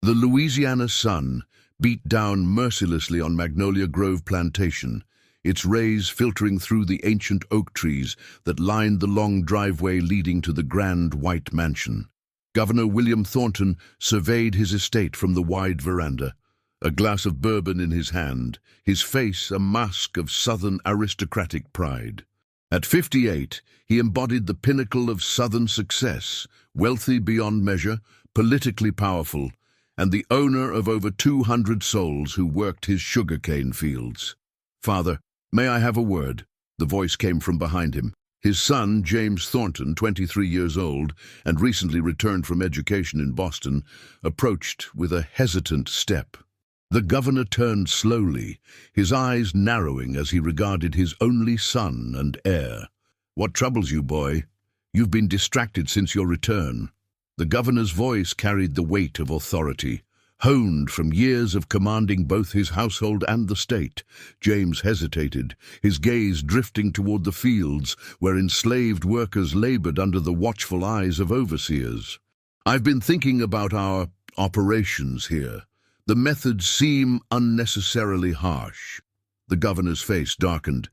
The Louisiana sun beat down mercilessly on Magnolia Grove Plantation, its rays filtering through the ancient oak trees that lined the long driveway leading to the grand white mansion. Governor William Thornton surveyed his estate from the wide veranda, a glass of bourbon in his hand, his face a mask of Southern aristocratic pride. At 58, he embodied the pinnacle of Southern success, wealthy beyond measure, politically powerful, and the owner of over 200 souls who worked his sugarcane fields. "Father, may I have a word?" The voice came from behind him. His son, James Thornton, 23 years old, and recently returned from education in Boston, approached with a hesitant step. The governor turned slowly, his eyes narrowing as he regarded his only son and heir. "What troubles you, boy? You've been distracted since your return." The governor's voice carried the weight of authority, honed from years of commanding both his household and the state. James hesitated, his gaze drifting toward the fields where enslaved workers labored under the watchful eyes of overseers. "I've been thinking about our operations here. The methods seem unnecessarily harsh." The governor's face darkened.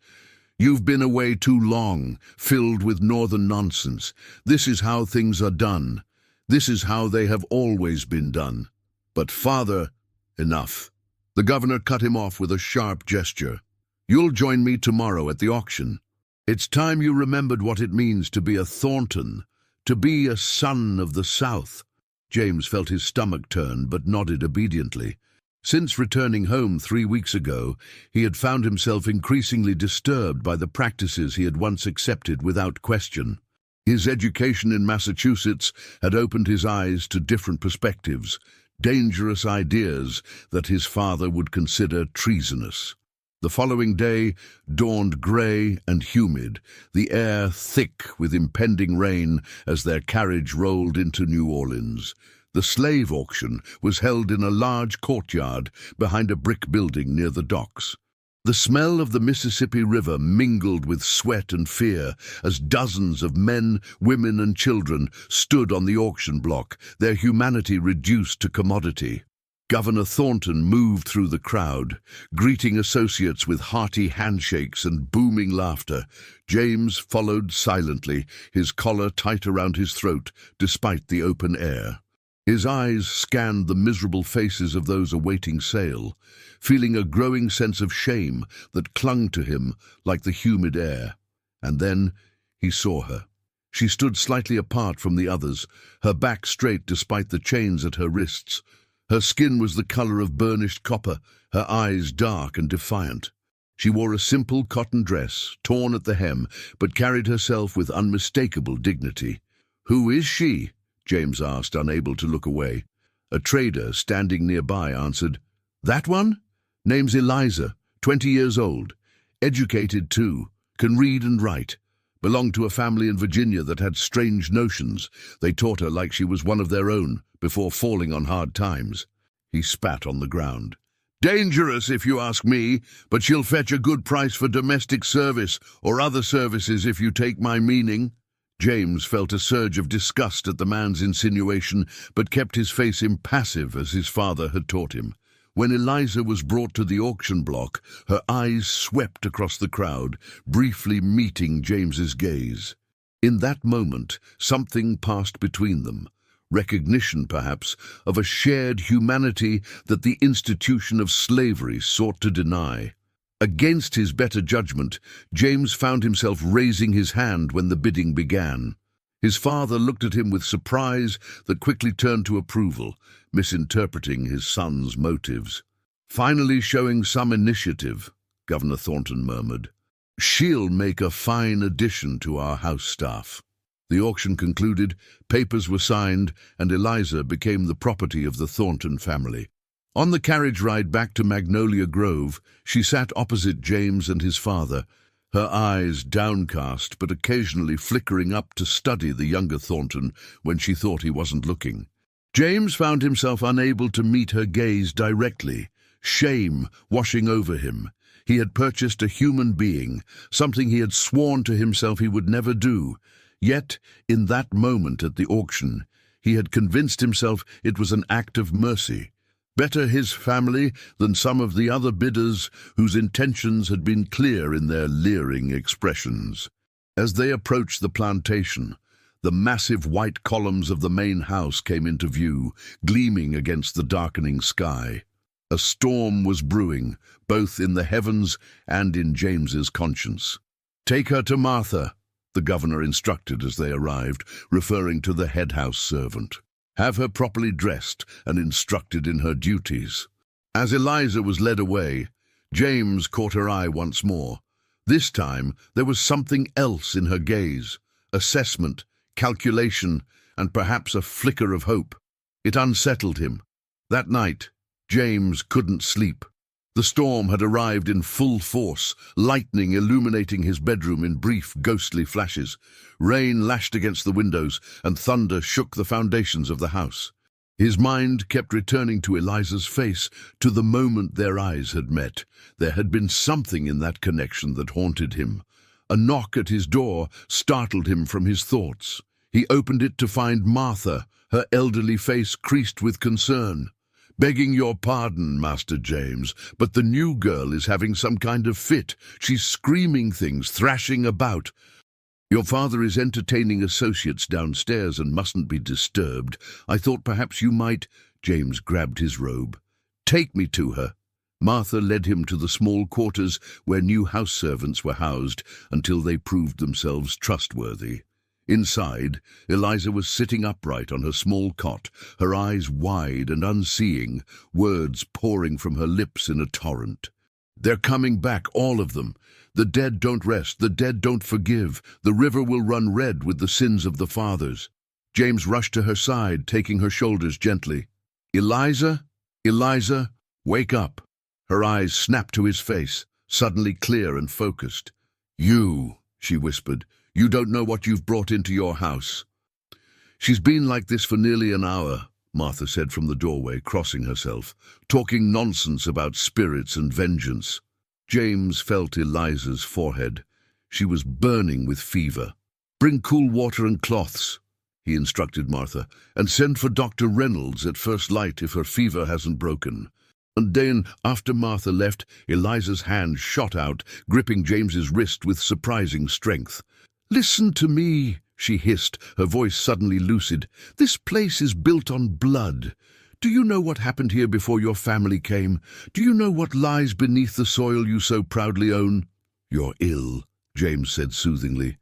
"You've been away too long, filled with northern nonsense. This is how things are done. This is how they have always been done." "But father—" "Enough." The governor cut him off with a sharp gesture. "You'll join me tomorrow at the auction. It's time you remembered what it means to be a Thornton, to be a son of the South." James felt his stomach turn, but nodded obediently. Since returning home 3 weeks ago, he had found himself increasingly disturbed by the practices he had once accepted without question. His education in Massachusetts had opened his eyes to different perspectives, dangerous ideas that his father would consider treasonous. The following day dawned grey and humid, the air thick with impending rain as their carriage rolled into New Orleans. The slave auction was held in a large courtyard behind a brick building near the docks. The smell of the Mississippi River mingled with sweat and fear as dozens of men, women, and children stood on the auction block, their humanity reduced to commodity. Governor Thornton moved through the crowd, greeting associates with hearty handshakes and booming laughter. James followed silently, his collar tight around his throat, despite the open air. His eyes scanned the miserable faces of those awaiting sale, feeling a growing sense of shame that clung to him like the humid air. And then he saw her. She stood slightly apart from the others, her back straight despite the chains at her wrists. Her skin was the color of burnished copper, her eyes dark and defiant. She wore a simple cotton dress, torn at the hem, but carried herself with unmistakable dignity. "Who is she?" James asked, unable to look away. A trader standing nearby answered, "That one? Name's Eliza, 20 years old. Educated too, can read and write. Belonged to a family in Virginia that had strange notions. They taught her like she was one of their own, before falling on hard times." He spat on the ground. "Dangerous, if you ask me, but she'll fetch a good price for domestic service, or other services if you take my meaning." James felt a surge of disgust at the man's insinuation, but kept his face impassive as his father had taught him. When Eliza was brought to the auction block, her eyes swept across the crowd, briefly meeting James's gaze. In that moment, something passed between them. Recognition, perhaps, of a shared humanity that the institution of slavery sought to deny. Against his better judgment, James found himself raising his hand when the bidding began. His father looked at him with surprise that quickly turned to approval, misinterpreting his son's motives. "Finally showing some initiative," Governor Thornton murmured. "She'll make a fine addition to our house staff." The auction concluded, papers were signed, and Eliza became the property of the Thornton family. On the carriage ride back to Magnolia Grove, she sat opposite James and his father, her eyes downcast but occasionally flickering up to study the younger Thornton when she thought he wasn't looking. James found himself unable to meet her gaze directly, shame washing over him. He had purchased a human being, something he had sworn to himself he would never do. Yet, in that moment at the auction, He had convinced himself it was an act of mercy. Better his family than some of the other bidders whose intentions had been clear in their leering expressions. As they approached the plantation, the massive white columns of the main house came into view, gleaming against the darkening sky. A storm was brewing, both in the heavens and in James's conscience. "Take her to Martha," the governor instructed as they arrived, referring to the head house servant. "Have her properly dressed and instructed in her duties." As Eliza was led away, James caught her eye once more. This time there was something else in her gaze: assessment, calculation, and perhaps a flicker of hope. It unsettled him. That night, James couldn't sleep. The storm had arrived in full force, lightning illuminating his bedroom in brief, ghostly flashes. Rain lashed against the windows, and thunder shook the foundations of the house. His mind kept returning to Eliza's face, to the moment their eyes had met. There had been something in that connection that haunted him. A knock at his door startled him from his thoughts. He opened it to find Martha, her elderly face creased with concern. "Begging your pardon, Master James, but the new girl is having some kind of fit. She's screaming things, thrashing about. Your father is entertaining associates downstairs and mustn't be disturbed. I thought perhaps you might—" James grabbed his robe. "Take me to her." Martha led him to the small quarters where new house servants were housed until they proved themselves trustworthy. Inside, Eliza was sitting upright on her small cot, her eyes wide and unseeing, words pouring from her lips in a torrent. "They're coming back, all of them. The dead don't rest, the dead don't forgive. The river will run red with the sins of the fathers." James rushed to her side, taking her shoulders gently. "Eliza? Eliza, wake up." Her eyes snapped to his face, suddenly clear and focused. "You," she whispered, "you don't know what you've brought into your house." "She's been like this for nearly an hour," Martha said from the doorway, crossing herself, "talking nonsense about spirits and vengeance." James felt Eliza's forehead. She was burning with fever. "Bring cool water and cloths," he instructed Martha, "and send for Dr. Reynolds at first light if her fever hasn't broken." And then, after Martha left, Eliza's hand shot out, gripping James's wrist with surprising strength. "Listen to me," she hissed, her voice suddenly lucid. "This place is built on blood. Do you know what happened here before your family came? Do you know what lies beneath the soil you so proudly own?" "You're ill," James said soothingly.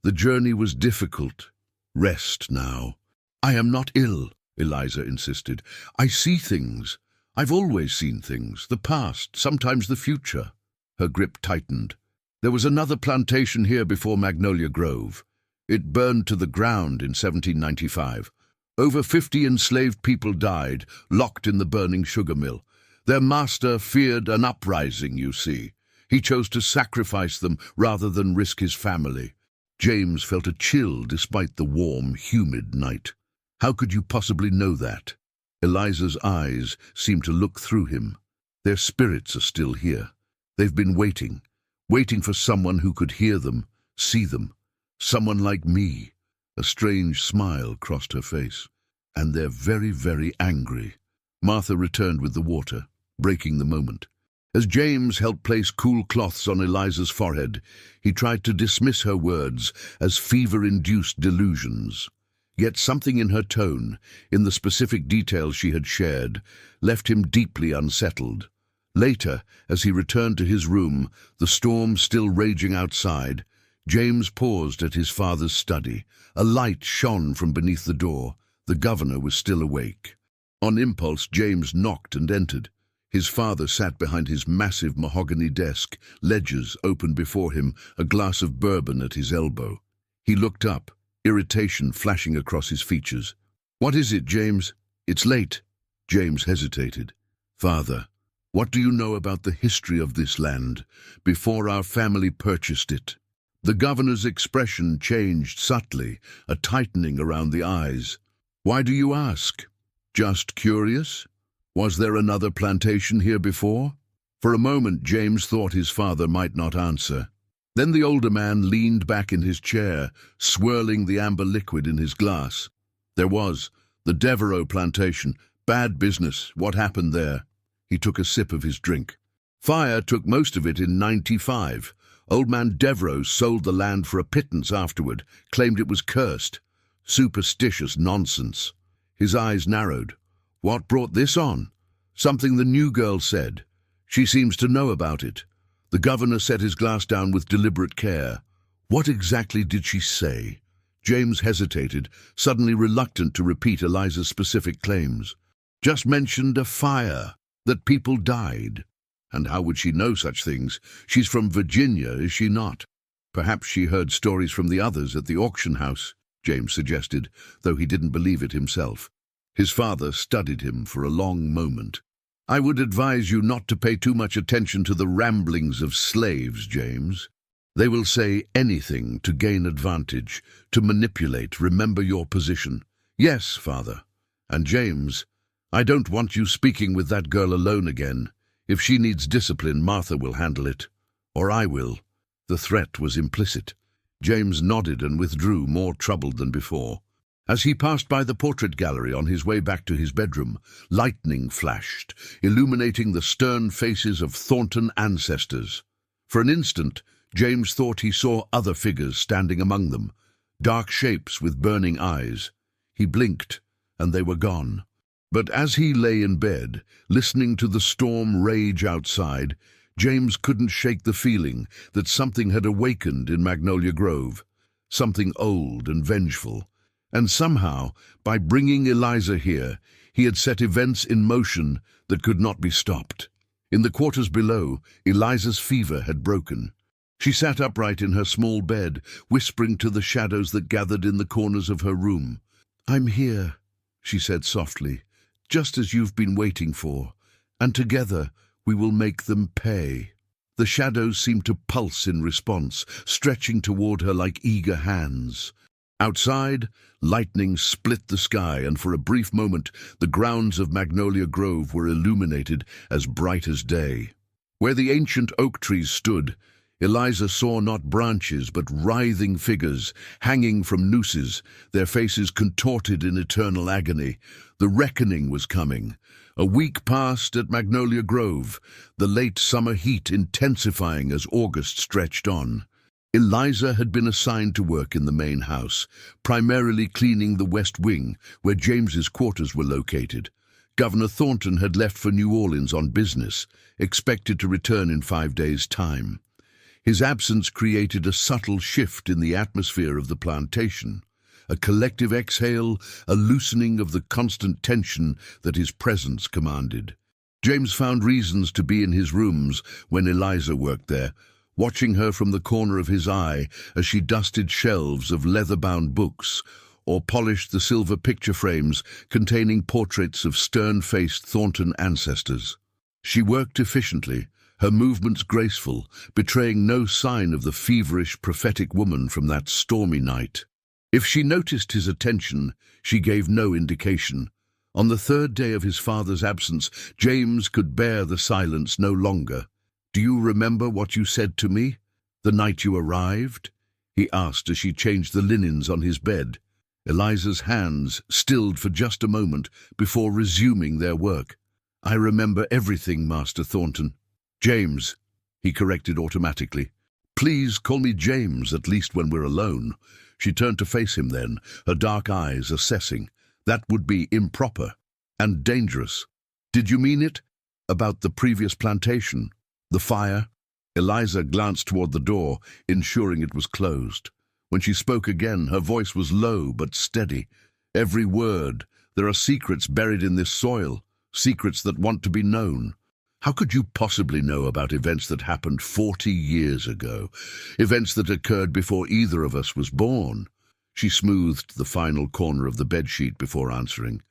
"The journey was difficult. Rest now." "I am not ill," Eliza insisted. "I see things. I've always seen things, the past, sometimes the future." Her grip tightened. "There was another plantation here before Magnolia Grove. It burned to the ground in 1795. Over 50 enslaved people died, locked in the burning sugar mill. Their master feared an uprising, you see. He chose to sacrifice them rather than risk his family." James felt a chill despite the warm, humid night. "How could you possibly know that?" Eliza's eyes seemed to look through him. "Their spirits are still here. They've been waiting for someone who could hear them, see them. Someone like me." A strange smile crossed her face. "And they're very, very angry." Martha returned with the water, breaking the moment. As James helped place cool cloths on Eliza's forehead, he tried to dismiss her words as fever-induced delusions. Yet something in her tone, in the specific details she had shared, left him deeply unsettled. Later, as he returned to his room, the storm still raging outside, James paused at his father's study. A light shone from beneath the door. The governor was still awake. On impulse, James knocked and entered. His father sat behind his massive mahogany desk, ledgers open before him, a glass of bourbon at his elbow. He looked up, irritation flashing across his features. "What is it, James? It's late." James hesitated. "Father, what do you know about the history of this land, before our family purchased it?" The governor's expression changed subtly, a tightening around the eyes. "Why do you ask?" "Just curious. Was there another plantation here before?" For a moment, James thought his father might not answer. Then the older man leaned back in his chair, swirling the amber liquid in his glass. There was. The Devereux plantation. Bad business. What happened there? He took a sip of his drink. Fire took most of it in '95. Old man Devereux sold the land for a pittance afterward, claimed it was cursed. Superstitious nonsense. His eyes narrowed. What brought this on? Something the new girl said. She seems to know about it. The governor set his glass down with deliberate care. What exactly did she say? James hesitated, suddenly reluctant to repeat Eliza's specific claims. Just mentioned a fire, that people died. And how would she know such things? She's from Virginia, is she not? Perhaps she heard stories from the others at the auction house, James suggested, though he didn't believe it himself. His father studied him for a long moment. I would advise you not to pay too much attention to the ramblings of slaves, James. They will say anything to gain advantage, to manipulate. Remember your position. Yes, father. And James, I don't want you speaking with that girl alone again. If she needs discipline, Martha will handle it. Or I will. The threat was implicit. James nodded and withdrew, more troubled than before. As he passed by the portrait gallery on his way back to his bedroom, lightning flashed, illuminating the stern faces of Thornton ancestors. For an instant, James thought he saw other figures standing among them, dark shapes with burning eyes. He blinked, and they were gone. But as he lay in bed, listening to the storm rage outside, James couldn't shake the feeling that something had awakened in Magnolia Grove, something old and vengeful. And somehow, by bringing Eliza here, he had set events in motion that could not be stopped. In the quarters below, Eliza's fever had broken. She sat upright in her small bed, whispering to the shadows that gathered in the corners of her room. "I'm here," she said softly, "just as you've been waiting for, and together we will make them pay." The shadows seemed to pulse in response, stretching toward her like eager hands. Outside, lightning split the sky, and for a brief moment the grounds of Magnolia Grove were illuminated as bright as day. Where the ancient oak trees stood, Eliza saw not branches but writhing figures, hanging from nooses, their faces contorted in eternal agony. The reckoning was coming. A week passed at Magnolia Grove, the late summer heat intensifying as August stretched on. Eliza had been assigned to work in the main house, primarily cleaning the west wing, where James's quarters were located. Governor Thornton had left for New Orleans on business, expected to return in 5 days' time. His absence created a subtle shift in the atmosphere of the plantation, a collective exhale, a loosening of the constant tension that his presence commanded. James found reasons to be in his rooms when Eliza worked there, watching her from the corner of his eye as she dusted shelves of leather-bound books or polished the silver picture frames containing portraits of stern-faced Thornton ancestors. She worked efficiently, her movements graceful, betraying no sign of the feverish, prophetic woman from that stormy night. If she noticed his attention, she gave no indication. On the third day of his father's absence, James could bear the silence no longer. "Do you remember what you said to me, the night you arrived?" he asked as she changed the linens on his bed. Eliza's hands stilled for just a moment before resuming their work. "I remember everything, Master Thornton." "James," he corrected automatically. "Please call me James, at least when we're alone." She turned to face him then, her dark eyes assessing. "That would be improper and dangerous." "Did you mean it? About the previous plantation? The fire?" Eliza glanced toward the door, ensuring it was closed. When she spoke again, her voice was low but steady. "Every word. There are secrets buried in this soil, secrets that want to be known. How could you possibly know about events that happened 40 years ago, events that occurred before either of us was born?" She smoothed the final corner of the bedsheet before answering.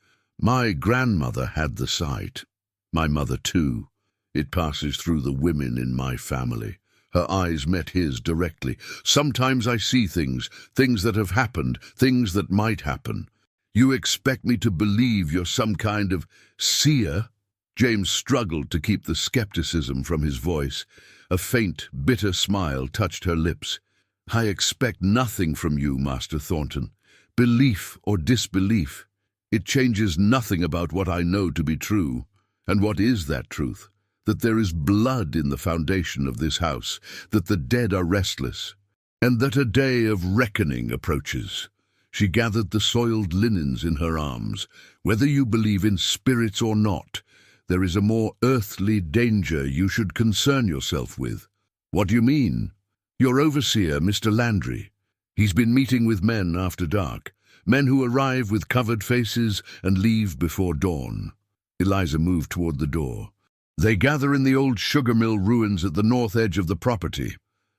"My grandmother had the sight. My mother too. It passes through the women in my family." Her eyes met his directly. "Sometimes I see things that have happened, things that might happen. You expect me to believe you're some kind of seer?" James struggled to keep the skepticism from his voice. A faint, bitter smile touched her lips. "I expect nothing from you, Master Thornton. belief or disbelief. It changes nothing about what I know to be true. And what is that truth? That there is blood in the foundation of this house, that the dead are restless, and that a day of reckoning approaches. She gathered the soiled linens in her arms. Whether you believe in spirits or not, there is a more earthly danger you should concern yourself with. What do you mean? Your overseer, Mr. Landry. He's been meeting with men after dark, men who arrive with covered faces and leave before dawn. Eliza moved toward the door. They gather in the old sugar mill ruins at the north edge of the property.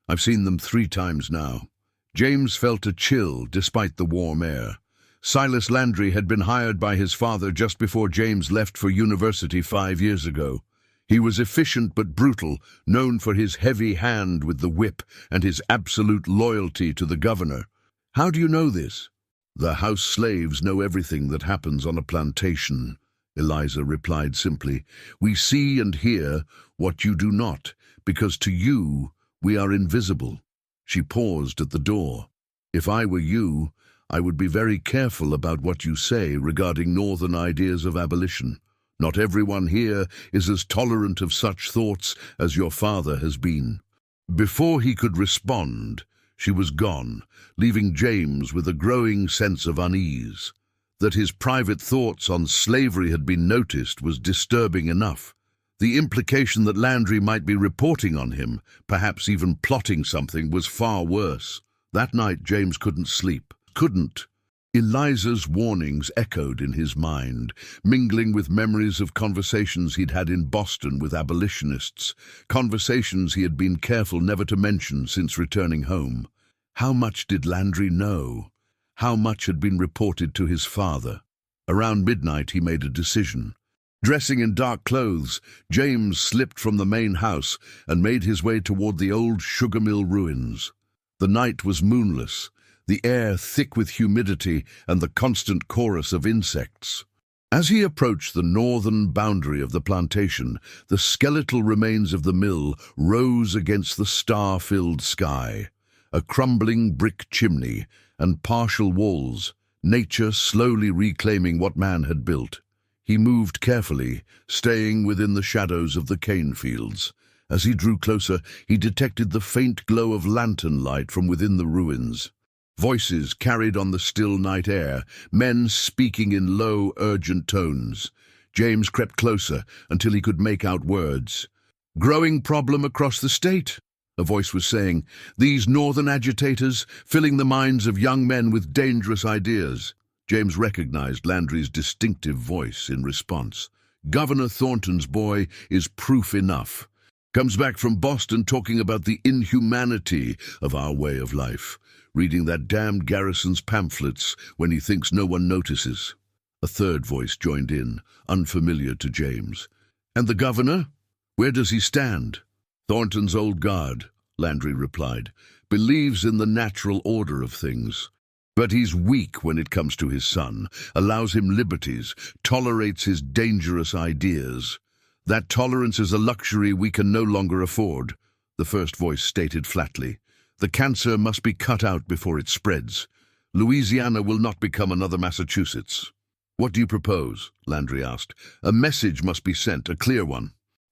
I've seen them 3 times now. James felt a chill despite the warm air. Silas Landry had been hired by his father just before James left for university 5 years ago. He was efficient but brutal, known for his heavy hand with the whip and his absolute loyalty to the governor. How do you know this? The house slaves know everything that happens on a plantation, Eliza replied simply. We see and hear what you do not, because to you we are invisible. She paused at the door. If I were you, I would be very careful about what you say regarding northern ideas of abolition. Not everyone here is as tolerant of such thoughts as your father has been. Before he could respond, she was gone, leaving James with a growing sense of unease. That his private thoughts on slavery had been noticed was disturbing enough. The implication that Landry might be reporting on him, perhaps even plotting something, was far worse. That night James couldn't sleep. Couldn't. Eliza's warnings echoed in his mind, mingling with memories of conversations he'd had in Boston with abolitionists, conversations he had been careful never to mention since returning home. How much did Landry know? How much had been reported to his father? Around midnight he made a decision. Dressing in dark clothes, James slipped from the main house and made his way toward the old sugar mill ruins. The night was moonless, the air thick with humidity and the constant chorus of insects. As he approached the northern boundary of the plantation, the skeletal remains of the mill rose against the star-filled sky. A crumbling brick chimney and partial walls, nature slowly reclaiming what man had built. He moved carefully, staying within the shadows of the cane fields. As he drew closer, he detected the faint glow of lantern light from within the ruins. Voices carried on the still night air, men speaking in low, urgent tones. James crept closer until he could make out words. "Growing problem across the state," a voice was saying. "These northern agitators, filling the minds of young men with dangerous ideas." James recognized Landry's distinctive voice in response. "Governor Thornton's boy is proof enough. Comes back from Boston talking about the inhumanity of our way of life, reading that damned Garrison's pamphlets when he thinks no one notices." A third voice joined in, unfamiliar to James. "And the governor? Where does he stand?" "Thornton's old guard," Landry replied, "believes in the natural order of things. But he's weak when it comes to his son, allows him liberties, tolerates his dangerous ideas. That tolerance is a luxury we can no longer afford," the first voice stated flatly. "The cancer must be cut out before it spreads. Louisiana will not become another Massachusetts." "What do you propose?" Landry asked. "A message must be sent, a clear one."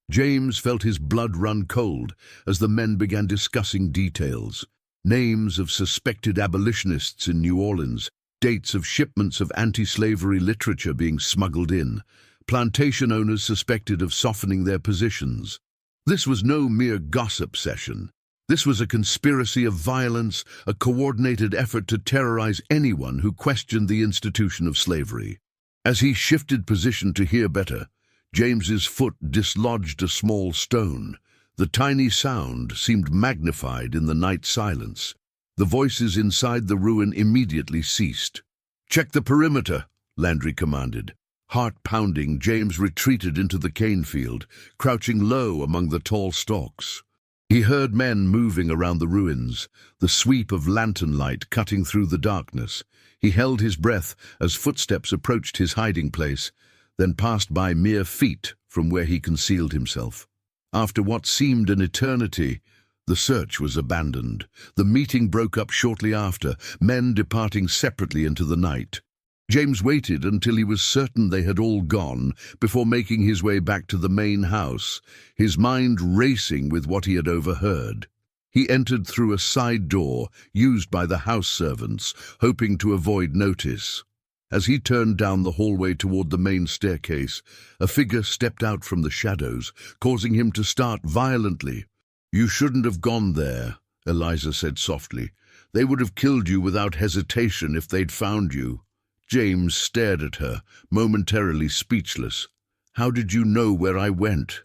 James felt his blood run cold as the men began discussing details. Names of suspected abolitionists in New Orleans, dates of shipments of anti-slavery literature being smuggled in, plantation owners suspected of softening their positions. This was no mere gossip session. This was a conspiracy of violence, a coordinated effort to terrorize anyone who questioned the institution of slavery. As he shifted position to hear better, James's foot dislodged a small stone. The tiny sound seemed magnified in the night silence. The voices inside the ruin immediately ceased. "Check the perimeter," Landry commanded. Heart pounding, James retreated into the cane field, crouching low among the tall stalks. He heard men moving around the ruins, the sweep of lantern light cutting through the darkness. He held his breath as footsteps approached his hiding place, then passed by mere feet from where he concealed himself. After what seemed an eternity, The search was abandoned. The meeting broke up shortly after, men departing separately into the night. James waited until he was certain they had all gone before making his way back to the main house, his mind racing with what he had overheard. He entered through a side door used by the house servants, hoping to avoid notice. As he turned down the hallway toward the main staircase, a figure stepped out from the shadows, causing him to start violently. "You shouldn't have gone there," Eliza said softly. "They would have killed you without hesitation if they'd found you." James stared at her, momentarily speechless. "How did you know where I went?"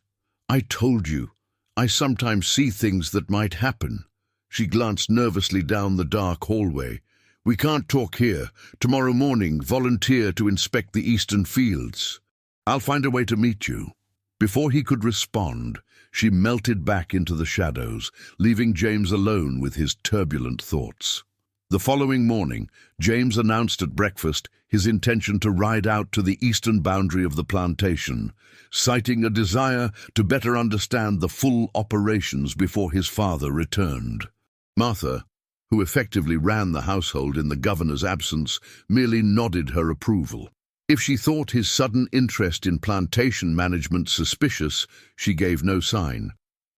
"I told you. I sometimes see things that might happen." She glanced nervously down the dark hallway. "We can't talk here. Tomorrow morning, volunteer to inspect the eastern fields. I'll find a way to meet you." Before he could respond, she melted back into the shadows, leaving James alone with his turbulent thoughts. The following morning, James announced at breakfast his intention to ride out to the eastern boundary of the plantation, citing a desire to better understand the full operations before his father returned. Martha, who effectively ran the household in the governor's absence, merely nodded her approval. If she thought his sudden interest in plantation management suspicious, she gave no sign.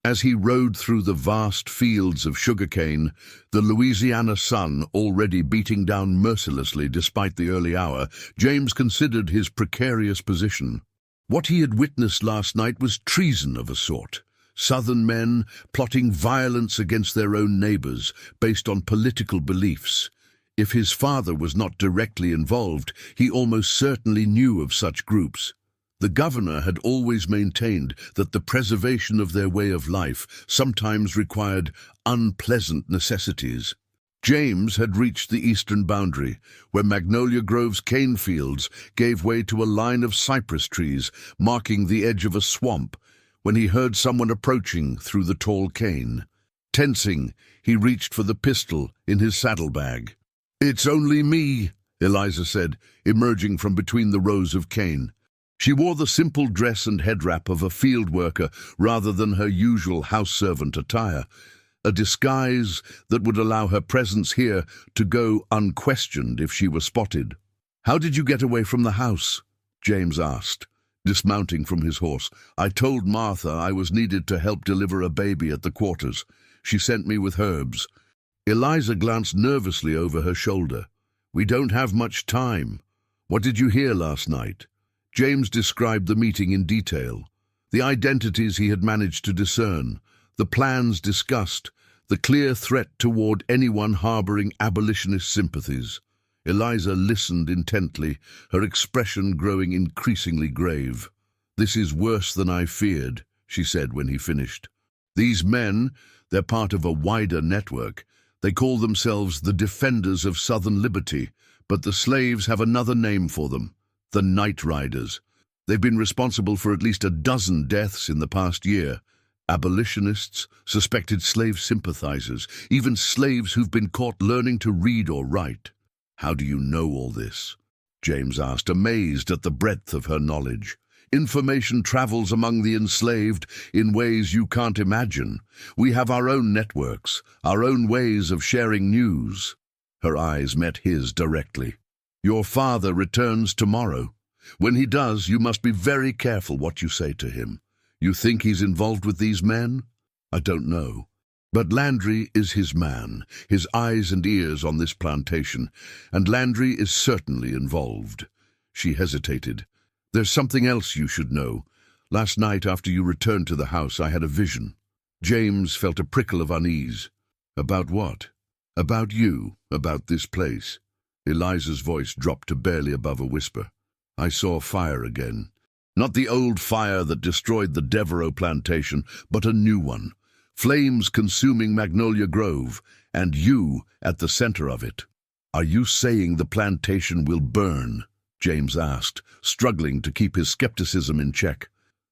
As he rode through the vast fields of sugarcane, the Louisiana sun already beating down mercilessly despite the early hour, James considered his precarious position. What he had witnessed last night was treason of a sort. Southern men plotting violence against their own neighbors based on political beliefs. If his father was not directly involved, he almost certainly knew of such groups. The governor had always maintained that the preservation of their way of life sometimes required unpleasant necessities. James had reached the eastern boundary, where Magnolia Grove's cane fields gave way to a line of cypress trees marking the edge of a swamp, when he heard someone approaching through the tall cane. Tensing, he reached for the pistol in his saddlebag. "It's only me," Eliza said, emerging from between the rows of cane. She wore the simple dress and head wrap of a field worker rather than her usual house servant attire, a disguise that would allow her presence here to go unquestioned if she were spotted. "How did you get away from the house?" James asked, dismounting from his horse. "I told Martha I was needed to help deliver a baby at the quarters. She sent me with herbs." Eliza glanced nervously over her shoulder. "We don't have much time. What did you hear last night?" James described the meeting in detail. The identities he had managed to discern, the plans discussed, the clear threat toward anyone harboring abolitionist sympathies. Eliza listened intently, her expression growing increasingly grave. "This is worse than I feared," she said when he finished. "These men, they're part of a wider network. They call themselves the Defenders of Southern Liberty, but the slaves have another name for them, the Night Riders. They've been responsible for at least a dozen deaths in the past year. Abolitionists, suspected slave sympathizers, even slaves who've been caught learning to read or write." "How do you know all this?" James asked, amazed at the breadth of her knowledge. "Information travels among the enslaved in ways you can't imagine. We have our own networks, our own ways of sharing news." Her eyes met his directly. "Your father returns tomorrow. When he does, you must be very careful what you say to him. You think he's involved with these men?" "I don't know. But Landry is his man, his eyes and ears on this plantation, and Landry is certainly involved." She hesitated. "There's something else you should know. Last night after you returned to the house, I had a vision." James felt a prickle of unease. "About what?" "About you, about this place." Eliza's voice dropped to barely above a whisper. "I saw fire again. Not the old fire that destroyed the Devereaux plantation, but a new one. Flames consuming Magnolia Grove, and you at the center of it." "Are you saying the plantation will burn?" James asked, struggling to keep his skepticism in check.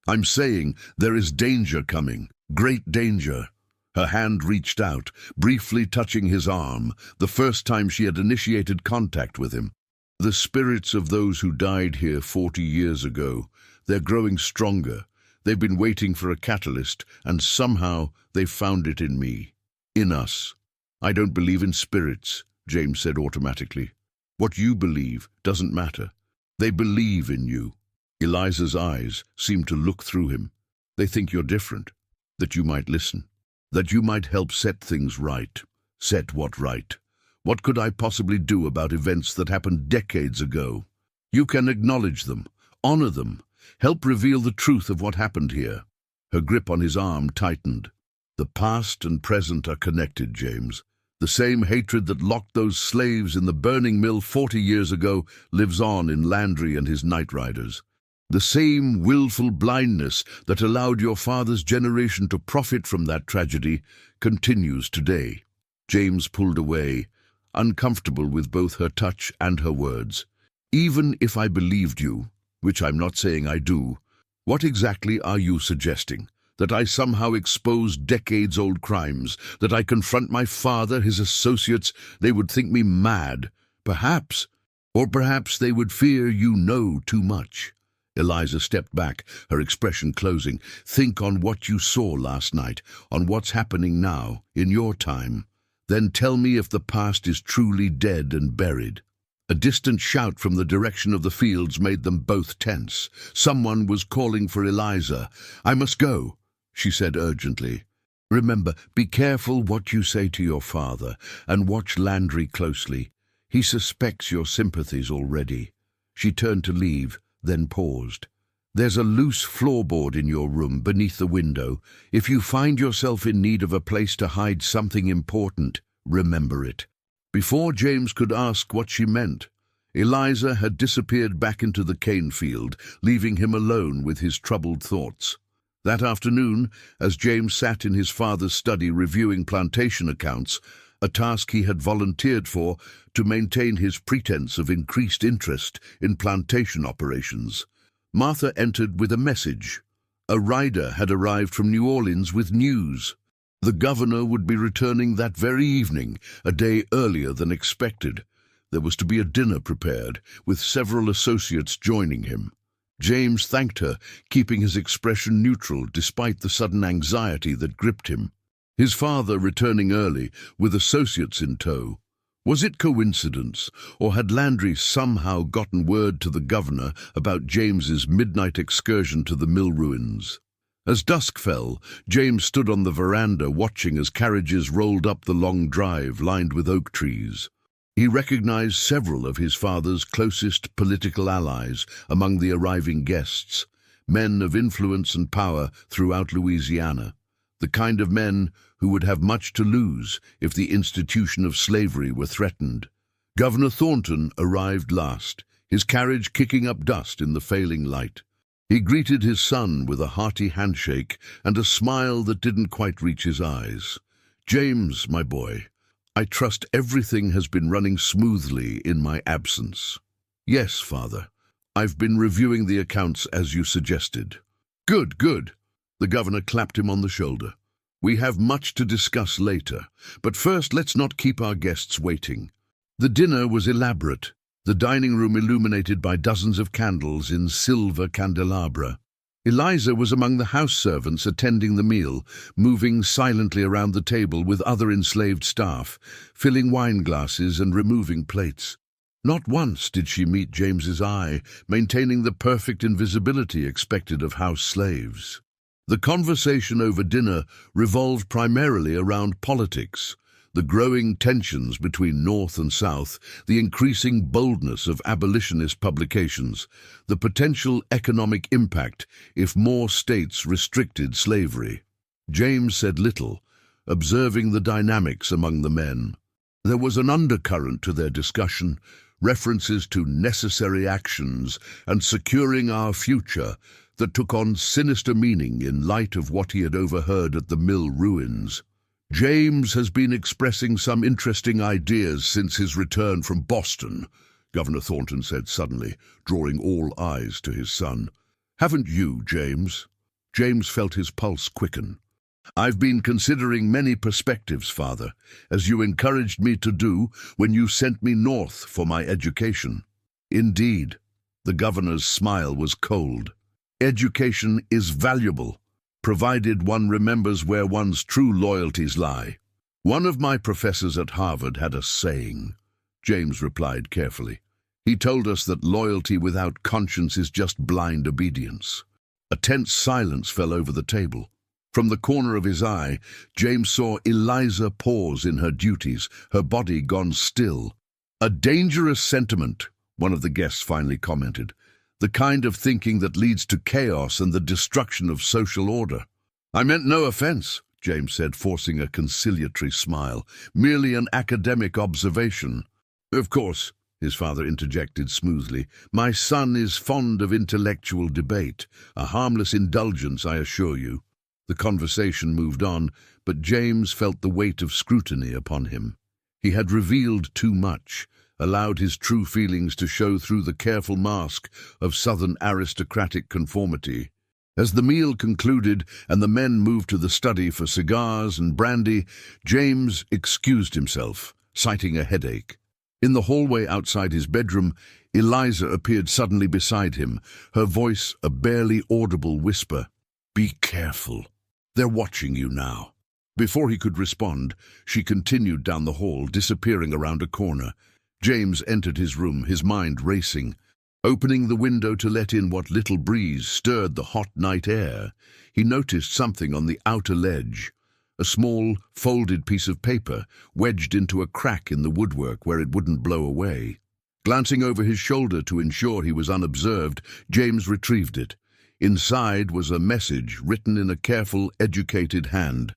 "I'm saying there is danger coming, great danger." Her hand reached out, briefly touching his arm, the first time she had initiated contact with him. "The spirits of those who died here 40 years ago, they're growing stronger. They've been waiting for a catalyst, and somehow they've found it in me. In us. I don't believe in spirits, James said automatically. What you believe doesn't matter. They believe in you. Eliza's eyes seemed to look through him. They think you're different, that you might listen, that you might help set things right. Set what right? What could I possibly do about events that happened decades ago? You can acknowledge them, honor them, help reveal the truth of what happened here. Her grip on his arm tightened. The past and present are connected, James. The same hatred that locked those slaves in the burning mill 40 years ago lives on in Landry and his night riders. The same willful blindness that allowed your father's generation to profit from that tragedy continues today. James pulled away, uncomfortable with both her touch and her words. Even if I believed you, which I'm not saying I do, what exactly are you suggesting? That I somehow expose decades-old crimes, that I confront my father, his associates? They would think me mad, perhaps. Or perhaps they would fear you know too much. Eliza stepped back, her expression closing. Think on what you saw last night, on what's happening now, in your time. Then tell me if the past is truly dead and buried. A distant shout from the direction of the fields made them both tense. Someone was calling for Eliza. I must go, she said urgently. Remember, be careful what you say to your father, and watch Landry closely. He suspects your sympathies already. She turned to leave, then paused. There's a loose floorboard in your room beneath the window. If you find yourself in need of a place to hide something important, remember it. Before James could ask what she meant, Eliza had disappeared back into the cane field, leaving him alone with his troubled thoughts. That afternoon, as James sat in his father's study reviewing plantation accounts, a task he had volunteered for to maintain his pretense of increased interest in plantation operations, Martha entered with a message. A rider had arrived from New Orleans with news. The governor would be returning that very evening, a day earlier than expected. There was to be a dinner prepared, with several associates joining him. James thanked her, keeping his expression neutral despite the sudden anxiety that gripped him. His father returning early, with associates in tow. Was it coincidence, or had Landry somehow gotten word to the governor about James's midnight excursion to the mill ruins? As dusk fell, James stood on the veranda watching as carriages rolled up the long drive lined with oak trees. He recognized several of his father's closest political allies among the arriving guests, men of influence and power throughout Louisiana, the kind of men who would have much to lose if the institution of slavery were threatened. Governor Thornton arrived last, his carriage kicking up dust in the failing light. He greeted his son with a hearty handshake and a smile that didn't quite reach his eyes. James, my boy, I trust everything has been running smoothly in my absence. Yes, father. I've been reviewing the accounts as you suggested. Good, good. The governor clapped him on the shoulder. We have much to discuss later, but first let's not keep our guests waiting. The dinner was elaborate, the dining room illuminated by dozens of candles in silver candelabra. Eliza was among the house servants attending the meal, moving silently around the table with other enslaved staff, filling wine glasses and removing plates. Not once did she meet James's eye, maintaining the perfect invisibility expected of house slaves. The conversation over dinner revolved primarily around politics, the growing tensions between North and South, the increasing boldness of abolitionist publications, the potential economic impact if more states restricted slavery. James said little, observing the dynamics among the men. There was an undercurrent to their discussion, references to necessary actions and securing our future that took on sinister meaning in light of what he had overheard at the mill ruins. James has been expressing some interesting ideas since his return from Boston, Governor Thornton said suddenly, drawing all eyes to his son. Haven't you, James? James felt his pulse quicken. I've been considering many perspectives, Father, as you encouraged me to do when you sent me north for my education. Indeed. The governor's smile was cold. Education is valuable, provided one remembers where one's true loyalties lie. One of my professors at Harvard had a saying, James replied carefully. He told us that loyalty without conscience is just blind obedience. A tense silence fell over the table. From the corner of his eye, James saw Eliza pause in her duties, her body gone still. A dangerous sentiment, one of the guests finally commented. The kind of thinking that leads to chaos and the destruction of social order. I meant no offense, James said, forcing a conciliatory smile. Merely an academic observation. Of course, his father interjected smoothly. My son is fond of intellectual debate. A harmless indulgence, I assure you. The conversation moved on, but James felt the weight of scrutiny upon him. He had revealed too much, allowed his true feelings to show through the careful mask of Southern aristocratic conformity. As the meal concluded and the men moved to the study for cigars and brandy, James excused himself, citing a headache. In the hallway outside his bedroom, Eliza appeared suddenly beside him, her voice a barely audible whisper. Be careful. They're watching you now. Before he could respond, she continued down the hall, disappearing around a corner. James entered his room, his mind racing. Opening the window to let in what little breeze stirred the hot night air, he noticed something on the outer ledge. A small, folded piece of paper, wedged into a crack in the woodwork where it wouldn't blow away. Glancing over his shoulder to ensure he was unobserved, James retrieved it. Inside was a message written in a careful, educated hand.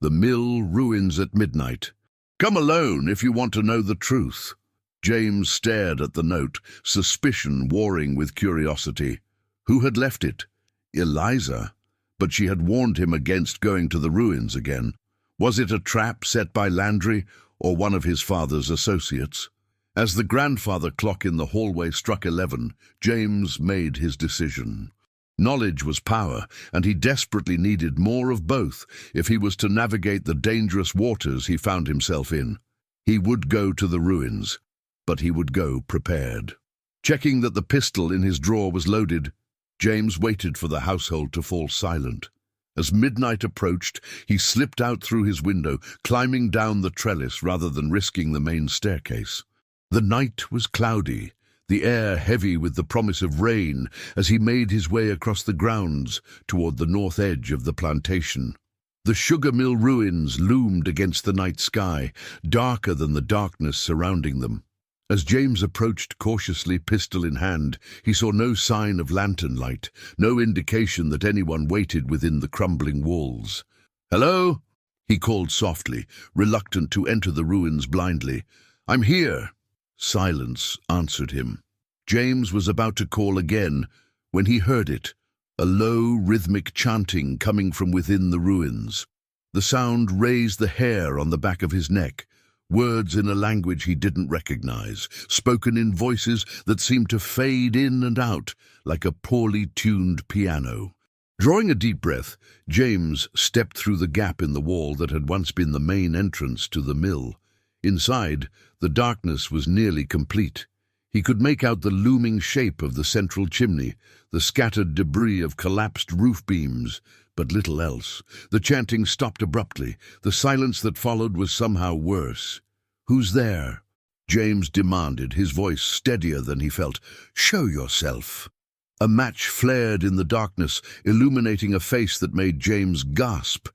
The mill ruins at midnight. Come alone if you want to know the truth. James stared at the note, suspicion warring with curiosity. Who had left it? Eliza. But she had warned him against going to the ruins again. Was it a trap set by Landry or one of his father's associates? As the grandfather clock in the hallway struck 11, James made his decision. Knowledge was power, and he desperately needed more of both if he was to navigate the dangerous waters he found himself in. He would go to the ruins, but he would go prepared. Checking that the pistol in his drawer was loaded, James waited for the household to fall silent. As midnight approached, he slipped out through his window, climbing down the trellis rather than risking the main staircase. The night was cloudy, the air heavy with the promise of rain as he made his way across the grounds toward the north edge of the plantation. The sugar mill ruins loomed against the night sky, darker than the darkness surrounding them. As James approached cautiously, pistol in hand, he saw no sign of lantern light, no indication that anyone waited within the crumbling walls. "Hello?" he called softly, reluctant to enter the ruins blindly. "I'm here." Silence answered him. James was about to call again when he heard it, a low, rhythmic chanting coming from within the ruins. The sound raised the hair on the back of his neck, words in a language he didn't recognize, spoken in voices that seemed to fade in and out like a poorly tuned piano. Drawing a deep breath, James stepped through the gap in the wall that had once been the main entrance to the mill. Inside, the darkness was nearly complete. He could make out the looming shape of the central chimney, the scattered debris of collapsed roof beams, but little else. The chanting stopped abruptly. The silence that followed was somehow worse. "Who's there?" James demanded, his voice steadier than he felt. "Show yourself." A match flared in the darkness, illuminating a face that made James gasp.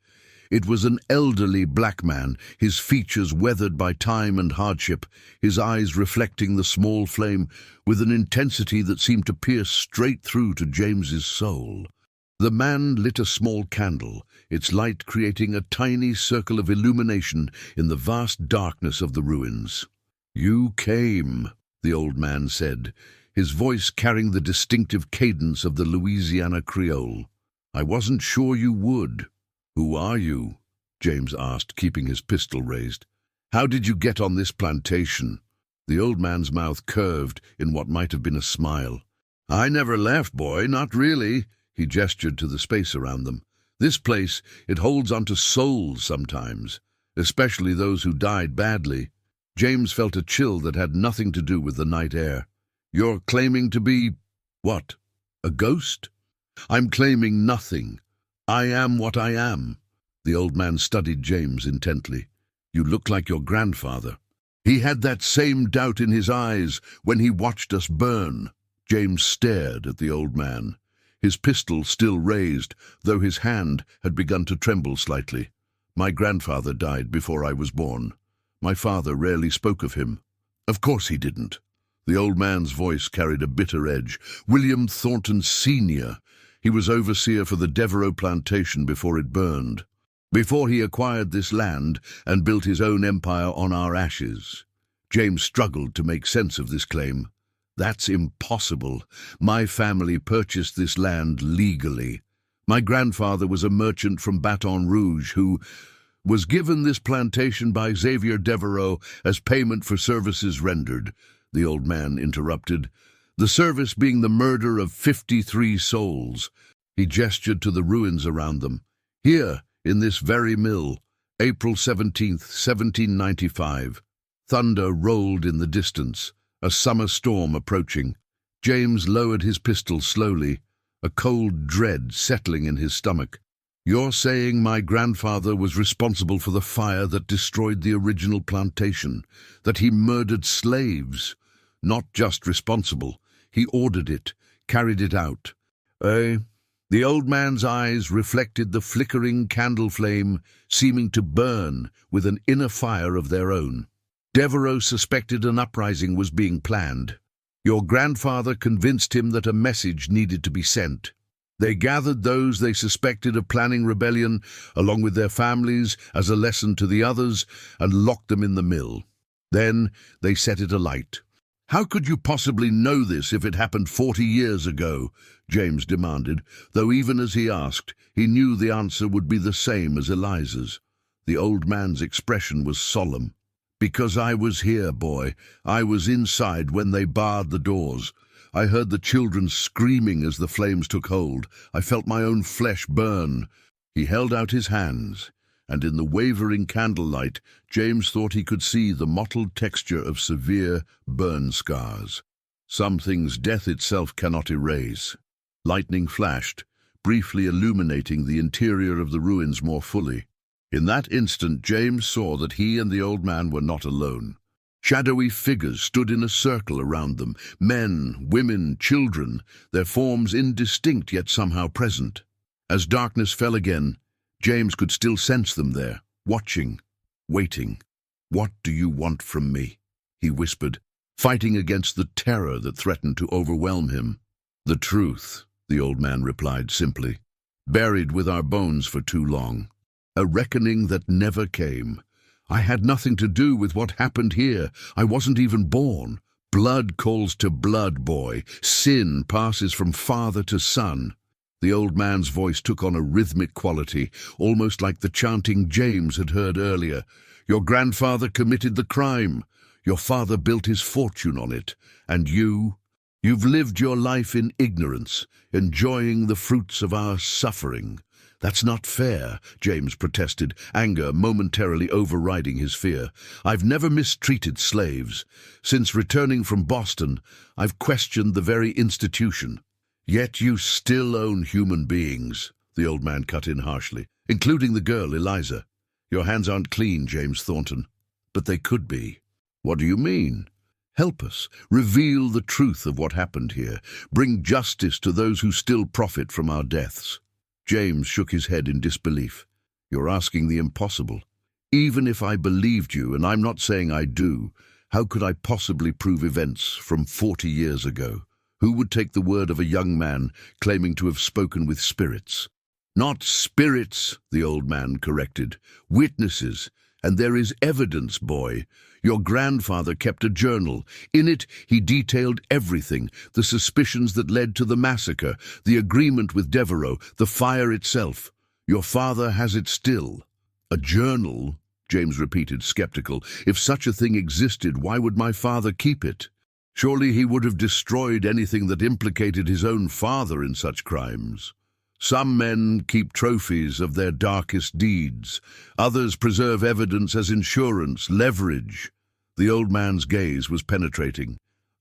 It was an elderly black man, his features weathered by time and hardship, his eyes reflecting the small flame with an intensity that seemed to pierce straight through to James's soul. The man lit a small candle, its light creating a tiny circle of illumination in the vast darkness of the ruins. "You came," the old man said, his voice carrying the distinctive cadence of the Louisiana Creole. "I wasn't sure you would." "Who are you?" James asked, keeping his pistol raised. "How did you get on this plantation?" The old man's mouth curved in what might have been a smile. "I never left, boy, not really." He gestured to the space around them. "This place, it holds onto souls sometimes, especially those who died badly." James felt a chill that had nothing to do with the night air. "You're claiming to be... what? A ghost?" I'm claiming nothing. I am what I am. The old man studied James intently. You look like your grandfather. He had that same doubt in his eyes when he watched us burn. James stared at the old man, his pistol still raised, though his hand had begun to tremble slightly. My grandfather died before I was born. My father rarely spoke of him. Of course he didn't. The old man's voice carried a bitter edge. William Thornton Sr. He was overseer for the Devereux plantation before it burned. Before he acquired this land and built his own empire on our ashes. James struggled to make sense of this claim. That's impossible. My family purchased this land legally. My grandfather was a merchant from Baton Rouge who was given this plantation by Xavier Devereux as payment for services rendered, the old man interrupted. The service being the murder of 53 souls. He gestured to the ruins around them. Here, in this very mill, April 17th, 1795. Thunder rolled in the distance, a summer storm approaching. James lowered his pistol slowly, a cold dread settling in his stomach. You're saying my grandfather was responsible for the fire that destroyed the original plantation, that he murdered slaves? Not just responsible, he ordered it, carried it out. The old man's eyes reflected the flickering candle flame, seeming to burn with an inner fire of their own. Devereux suspected an uprising was being planned. Your grandfather convinced him that a message needed to be sent. They gathered those they suspected of planning rebellion, along with their families, as a lesson to the others, and locked them in the mill. Then they set it alight. How could you possibly know this if it happened 40 years ago? James demanded, though even as he asked, he knew the answer would be the same as Eliza's. The old man's expression was solemn. Because I was here, boy. I was inside when they barred the doors. I heard the children screaming as the flames took hold. I felt my own flesh burn. He held out his hands, and in the wavering candlelight, James thought he could see the mottled texture of severe burn scars. Some things death itself cannot erase. Lightning flashed, briefly illuminating the interior of the ruins more fully. In that instant, James saw that he and the old man were not alone. Shadowy figures stood in a circle around them, men, women, children, their forms indistinct yet somehow present. As darkness fell again, James could still sense them there, watching, waiting. "What do you want from me?" he whispered, fighting against the terror that threatened to overwhelm him. "The truth," the old man replied simply, "buried with our bones for too long. A reckoning that never came. I had nothing to do with what happened here. I wasn't even born. Blood calls to blood, boy. Sin passes from father to son." The old man's voice took on a rhythmic quality, almost like the chanting James had heard earlier. "Your grandfather committed the crime. Your father built his fortune on it. And you've lived your life in ignorance, enjoying the fruits of our suffering. That's not fair," James protested, anger momentarily overriding his fear. "I've never mistreated slaves. Since returning from Boston, I've questioned the very institution. Yet you still own human beings," the old man cut in harshly, "including the girl, Eliza. Your hands aren't clean, James Thornton. But they could be." "What do you mean?" "Help us. Reveal the truth of what happened here. Bring justice to those who still profit from our deaths." James shook his head in disbelief. "You're asking the impossible. Even if I believed you, and I'm not saying I do, how could I possibly prove events from 40 years ago? Who would take the word of a young man claiming to have spoken with spirits?" "Not spirits," the old man corrected. "Witnesses. And there is evidence, boy. Your grandfather kept a journal. In it, he detailed everything, the suspicions that led to the massacre, the agreement with Devereux, the fire itself. Your father has it still." "A journal?" James repeated, skeptical. "If such a thing existed, why would my father keep it? Surely he would have destroyed anything that implicated his own father in such crimes. Some men keep trophies of their darkest deeds. Others preserve evidence as insurance, leverage." The old man's gaze was penetrating.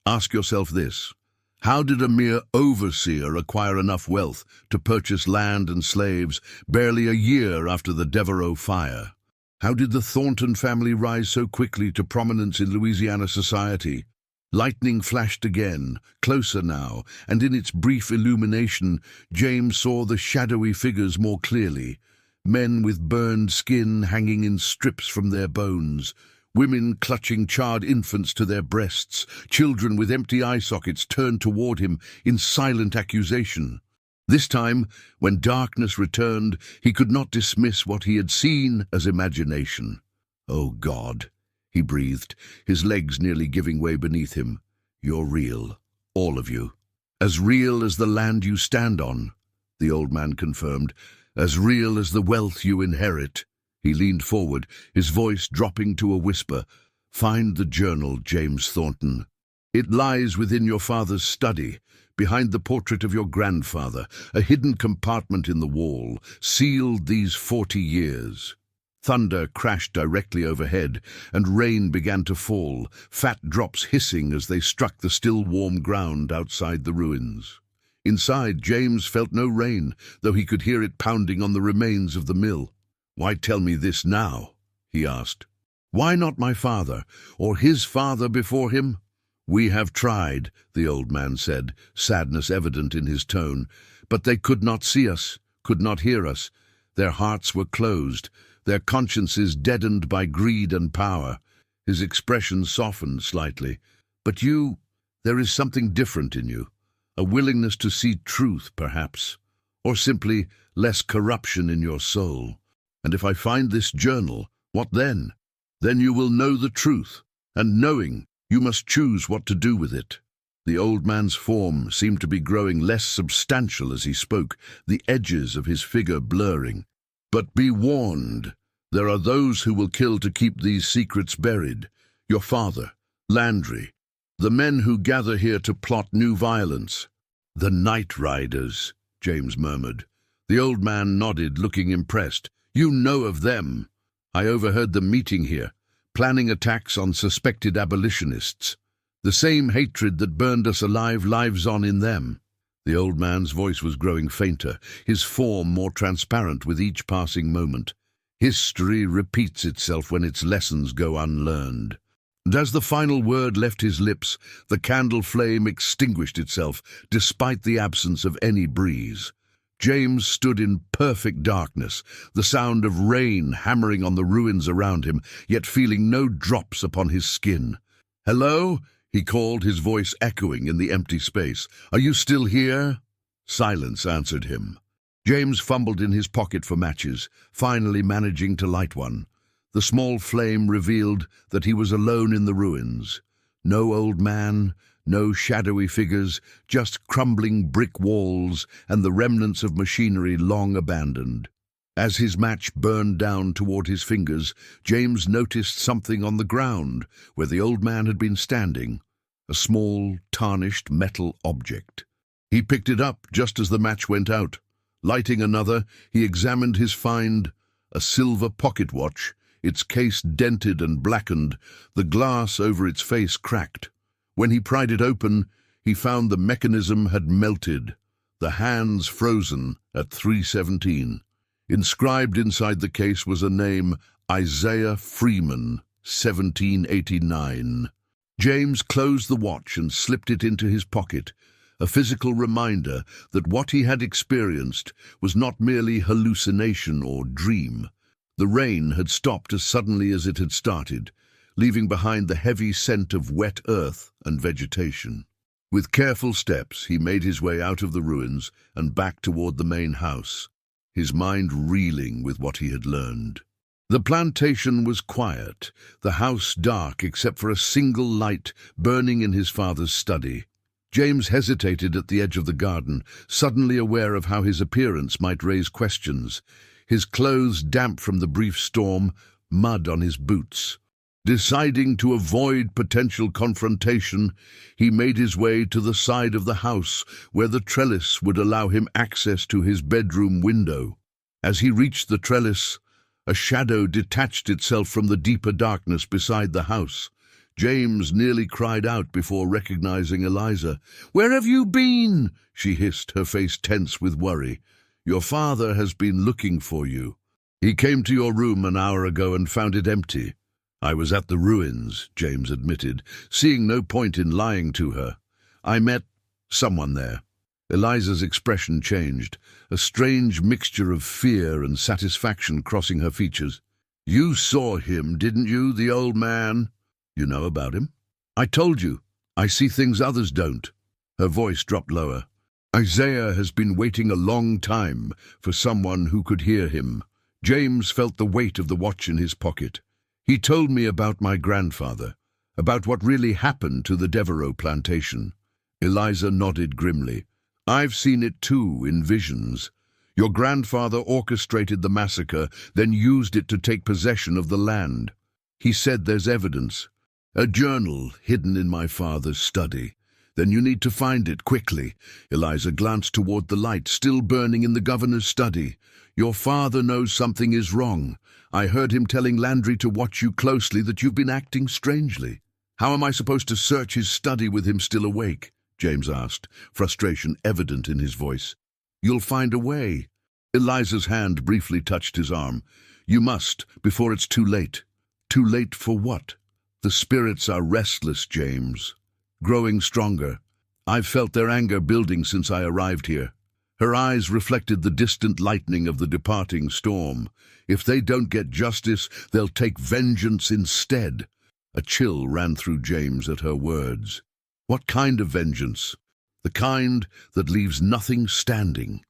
"Ask yourself this. How did a mere overseer acquire enough wealth to purchase land and slaves barely a year after the Devereaux fire? How did the Thornton family rise so quickly to prominence in Louisiana society? Lightning flashed again, closer now, and in its brief illumination, James saw the shadowy figures more clearly. Men with burned skin hanging in strips from their bones, women clutching charred infants to their breasts, children with empty eye sockets turned toward him in silent accusation. This time, when darkness returned, he could not dismiss what he had seen as imagination. "Oh God," he breathed, his legs nearly giving way beneath him. "You're real, all of you. As real as the land you stand on," the old man confirmed. "As real as the wealth you inherit." He leaned forward, his voice dropping to a whisper. "Find the journal, James Thornton. It lies within your father's study, behind the portrait of your grandfather, a hidden compartment in the wall, sealed these 40 years. Thunder crashed directly overhead, and rain began to fall, fat drops hissing as they struck the still warm ground outside the ruins. Inside, James felt no rain, though he could hear it pounding on the remains of the mill. "Why tell me this now?" he asked. "Why not my father, or his father before him?" "We have tried," the old man said, sadness evident in his tone. "But they could not see us, could not hear us. Their hearts were closed, their consciences deadened by greed and power." His expression softened slightly. "But you, there is something different in you. A willingness to see truth, perhaps, or simply less corruption in your soul. And if I find this journal, what then? Then you will know the truth, and knowing, you must choose what to do with it." The old man's form seemed to be growing less substantial as he spoke, the edges of his figure blurring. "But be warned, there are those who will kill to keep these secrets buried. Your father, Landry, the men who gather here to plot new violence." "The Night Riders," James murmured. The old man nodded, looking impressed. "You know of them. I overheard them meeting here, planning attacks on suspected abolitionists. The same hatred that burned us alive lives on in them." The old man's voice was growing fainter, his form more transparent with each passing moment. "History repeats itself when its lessons go unlearned." And as the final word left his lips, the candle flame extinguished itself, despite the absence of any breeze. James stood in perfect darkness, the sound of rain hammering on the ruins around him, yet feeling no drops upon his skin. "Hello?" he called, his voice echoing in the empty space. "Are you still here?" Silence answered him. James fumbled in his pocket for matches, finally managing to light one. The small flame revealed that he was alone in the ruins. No old man, no shadowy figures, just crumbling brick walls and the remnants of machinery long abandoned. As his match burned down toward his fingers, James noticed something on the ground where the old man had been standing, a small, tarnished metal object. He picked it up just as the match went out. Lighting another, he examined his find, a silver pocket watch, its case dented and blackened, the glass over its face cracked. When he pried it open, he found the mechanism had melted, the hands frozen at 3:17. Inscribed inside the case was a name, Isaiah Freeman, 1789. James closed the watch and slipped it into his pocket, a physical reminder that what he had experienced was not merely hallucination or dream. The rain had stopped as suddenly as it had started, leaving behind the heavy scent of wet earth and vegetation. With careful steps, he made his way out of the ruins and back toward the main house, his mind reeling with what he had learned. The plantation was quiet, the house dark except for a single light burning in his father's study. James hesitated at the edge of the garden, suddenly aware of how his appearance might raise questions. His clothes damp from the brief storm, mud on his boots. Deciding to avoid potential confrontation, he made his way to the side of the house where the trellis would allow him access to his bedroom window. As he reached the trellis, a shadow detached itself from the deeper darkness beside the house. James nearly cried out before recognizing Eliza. "Where have you been?" she hissed, her face tense with worry. "Your father has been looking for you. He came to your room an hour ago and found it empty." "I was at the ruins," James admitted, seeing no point in lying to her. "I met someone there." Eliza's expression changed, a strange mixture of fear and satisfaction crossing her features. "You saw him, didn't you, the old man? You know about him?" "I told you. I see things others don't." Her voice dropped lower. "Isaiah has been waiting a long time for someone who could hear him." James felt the weight of the watch in his pocket. "He told me about my grandfather, about what really happened to the Devereaux plantation." Eliza nodded grimly. "I've seen it too, in visions. Your grandfather orchestrated the massacre, then used it to take possession of the land. He said there's evidence. A journal hidden in my father's study. Then you need to find it quickly." Eliza glanced toward the light still burning in the governor's study. "Your father knows something is wrong. I heard him telling Landry to watch you closely, that you've been acting strangely." "How am I supposed to search his study with him still awake?" James asked, frustration evident in his voice. "You'll find a way." Eliza's hand briefly touched his arm. "You must, before it's too late." "Too late for what?" "The spirits are restless, James. Growing stronger. I've felt their anger building since I arrived here." Her eyes reflected the distant lightning of the departing storm. "If they don't get justice, they'll take vengeance instead." A chill ran through James at her words. "What kind of vengeance?" "The kind that leaves nothing standing."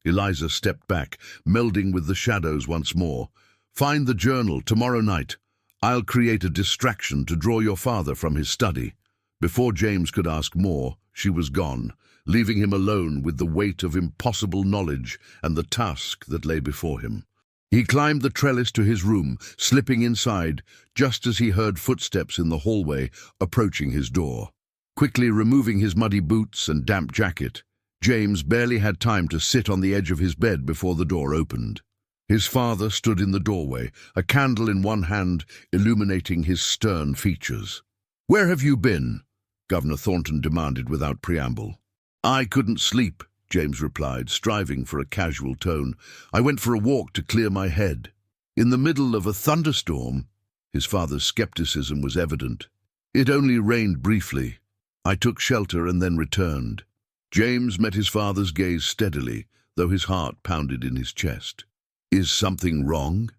Eliza stepped back, melding with the shadows once more. "Find the journal tomorrow night. I'll create a distraction to draw your father from his study." Before James could ask more, she was gone, leaving him alone with the weight of impossible knowledge and the task that lay before him. He climbed the trellis to his room, slipping inside, just as he heard footsteps in the hallway approaching his door. Quickly removing his muddy boots and damp jacket, James barely had time to sit on the edge of his bed before the door opened. His father stood in the doorway, a candle in one hand illuminating his stern features. "Where have you been?" Governor Thornton demanded without preamble. "I couldn't sleep," James replied, striving for a casual tone. "I went for a walk to clear my head." "In the middle of a thunderstorm?" His father's skepticism was evident. "It only rained briefly. I took shelter and then returned." James met his father's gaze steadily, though his heart pounded in his chest. "Is something wrong?"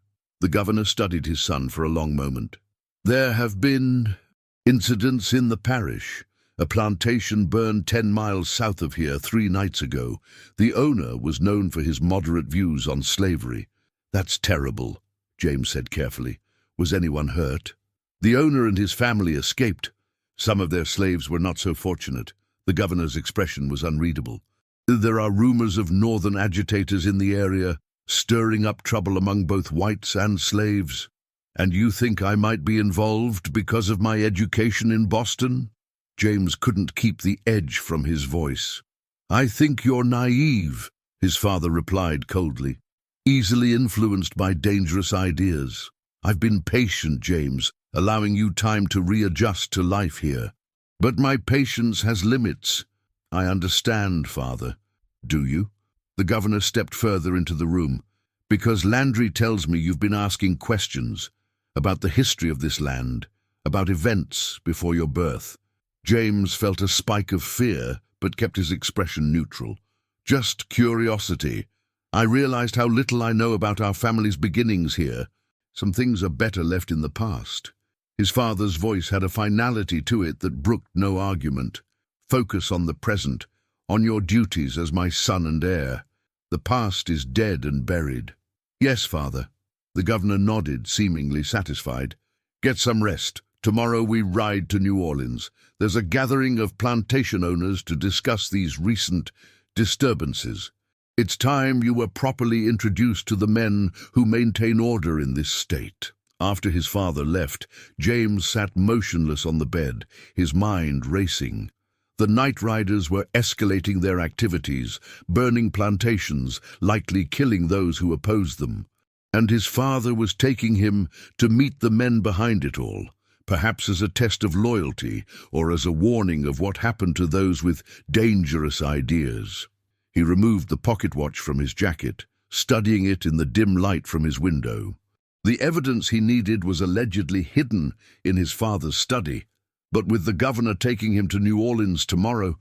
The governor studied his son for a long moment. "There have been incidents in the parish. A plantation burned 10 miles south of here 3 nights ago. The owner was known for his moderate views on slavery." "That's terrible," James said carefully. "Was anyone hurt?" "The owner and his family escaped. Some of their slaves were not so fortunate." The governor's expression was unreadable. "There are rumors of northern agitators in the area, stirring up trouble among both whites and slaves. And you think I might be involved because of my education in Boston?" James couldn't keep the edge from his voice. "I think you're naive," his father replied coldly, "easily influenced by dangerous ideas. I've been patient, James, allowing you time to readjust to life here. But my patience has limits." "I understand, Father." "Do you?" The governor stepped further into the room. "Because Landry tells me you've been asking questions about the history of this land, about events before your birth." James felt a spike of fear, but kept his expression neutral. "Just curiosity. I realized how little I know about our family's beginnings here. Some things are better left in the past." His father's voice had a finality to it that brooked no argument. "Focus on the present, on your duties as my son and heir. The past is dead and buried." "Yes, Father." The governor nodded, seemingly satisfied. "Get some rest. Tomorrow we ride to New Orleans. There's a gathering of plantation owners to discuss these recent disturbances. It's time you were properly introduced to the men who maintain order in this state." After his father left, James sat motionless on the bed, his mind racing. The night riders were escalating their activities, burning plantations, likely killing those who opposed them. And his father was taking him to meet the men behind it all, perhaps as a test of loyalty or as a warning of what happened to those with dangerous ideas. He removed the pocket watch from his jacket, studying it in the dim light from his window. The evidence he needed was allegedly hidden in his father's study, but with the governor taking him to New Orleans tomorrow,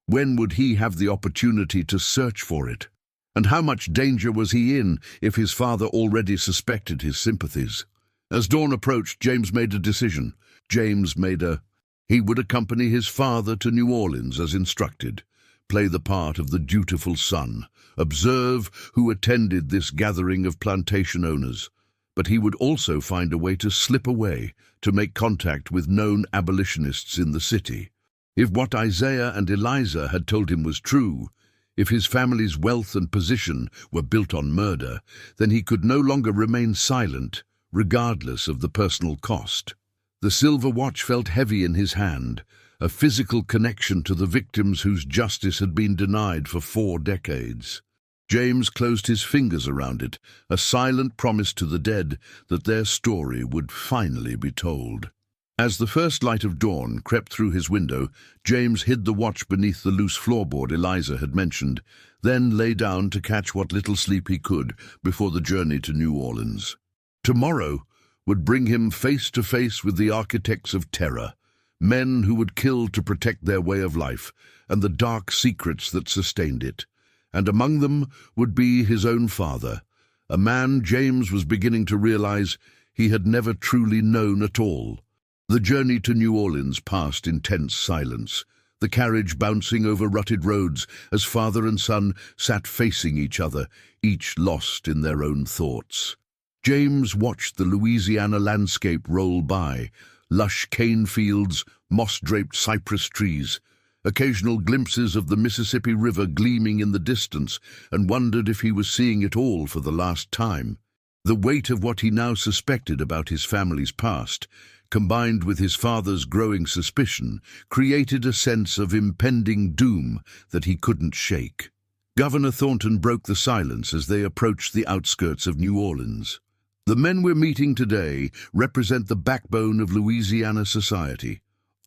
when would he have the opportunity to search for it? And how much danger was he in if his father already suspected his sympathies? As dawn approached, James made a decision. He would accompany his father to New Orleans as instructed, play the part of the dutiful son, observe who attended this gathering of plantation owners. But he would also find a way to slip away, to make contact with known abolitionists in the city. If what Isaiah and Eliza had told him was true, if his family's wealth and position were built on murder, then he could no longer remain silent, regardless of the personal cost. The silver watch felt heavy in his hand, a physical connection to the victims whose justice had been denied for 4 decades. James closed his fingers around it, a silent promise to the dead that their story would finally be told. As the first light of dawn crept through his window, James hid the watch beneath the loose floorboard Eliza had mentioned, then lay down to catch what little sleep he could before the journey to New Orleans. Tomorrow would bring him face to face with the architects of terror, men who would kill to protect their way of life and the dark secrets that sustained it. And among them would be his own father, a man James was beginning to realize he had never truly known at all. The journey to New Orleans passed in tense silence, the carriage bouncing over rutted roads as father and son sat facing each other, each lost in their own thoughts. James watched the Louisiana landscape roll by, lush cane fields, moss-draped cypress trees, occasional glimpses of the Mississippi River gleaming in the distance, and wondered if he was seeing it all for the last time. The weight of what he now suspected about his family's past, combined with his father's growing suspicion, created a sense of impending doom that he couldn't shake. Governor Thornton broke the silence as they approached the outskirts of New Orleans. The men we're meeting today represent the backbone of Louisiana society.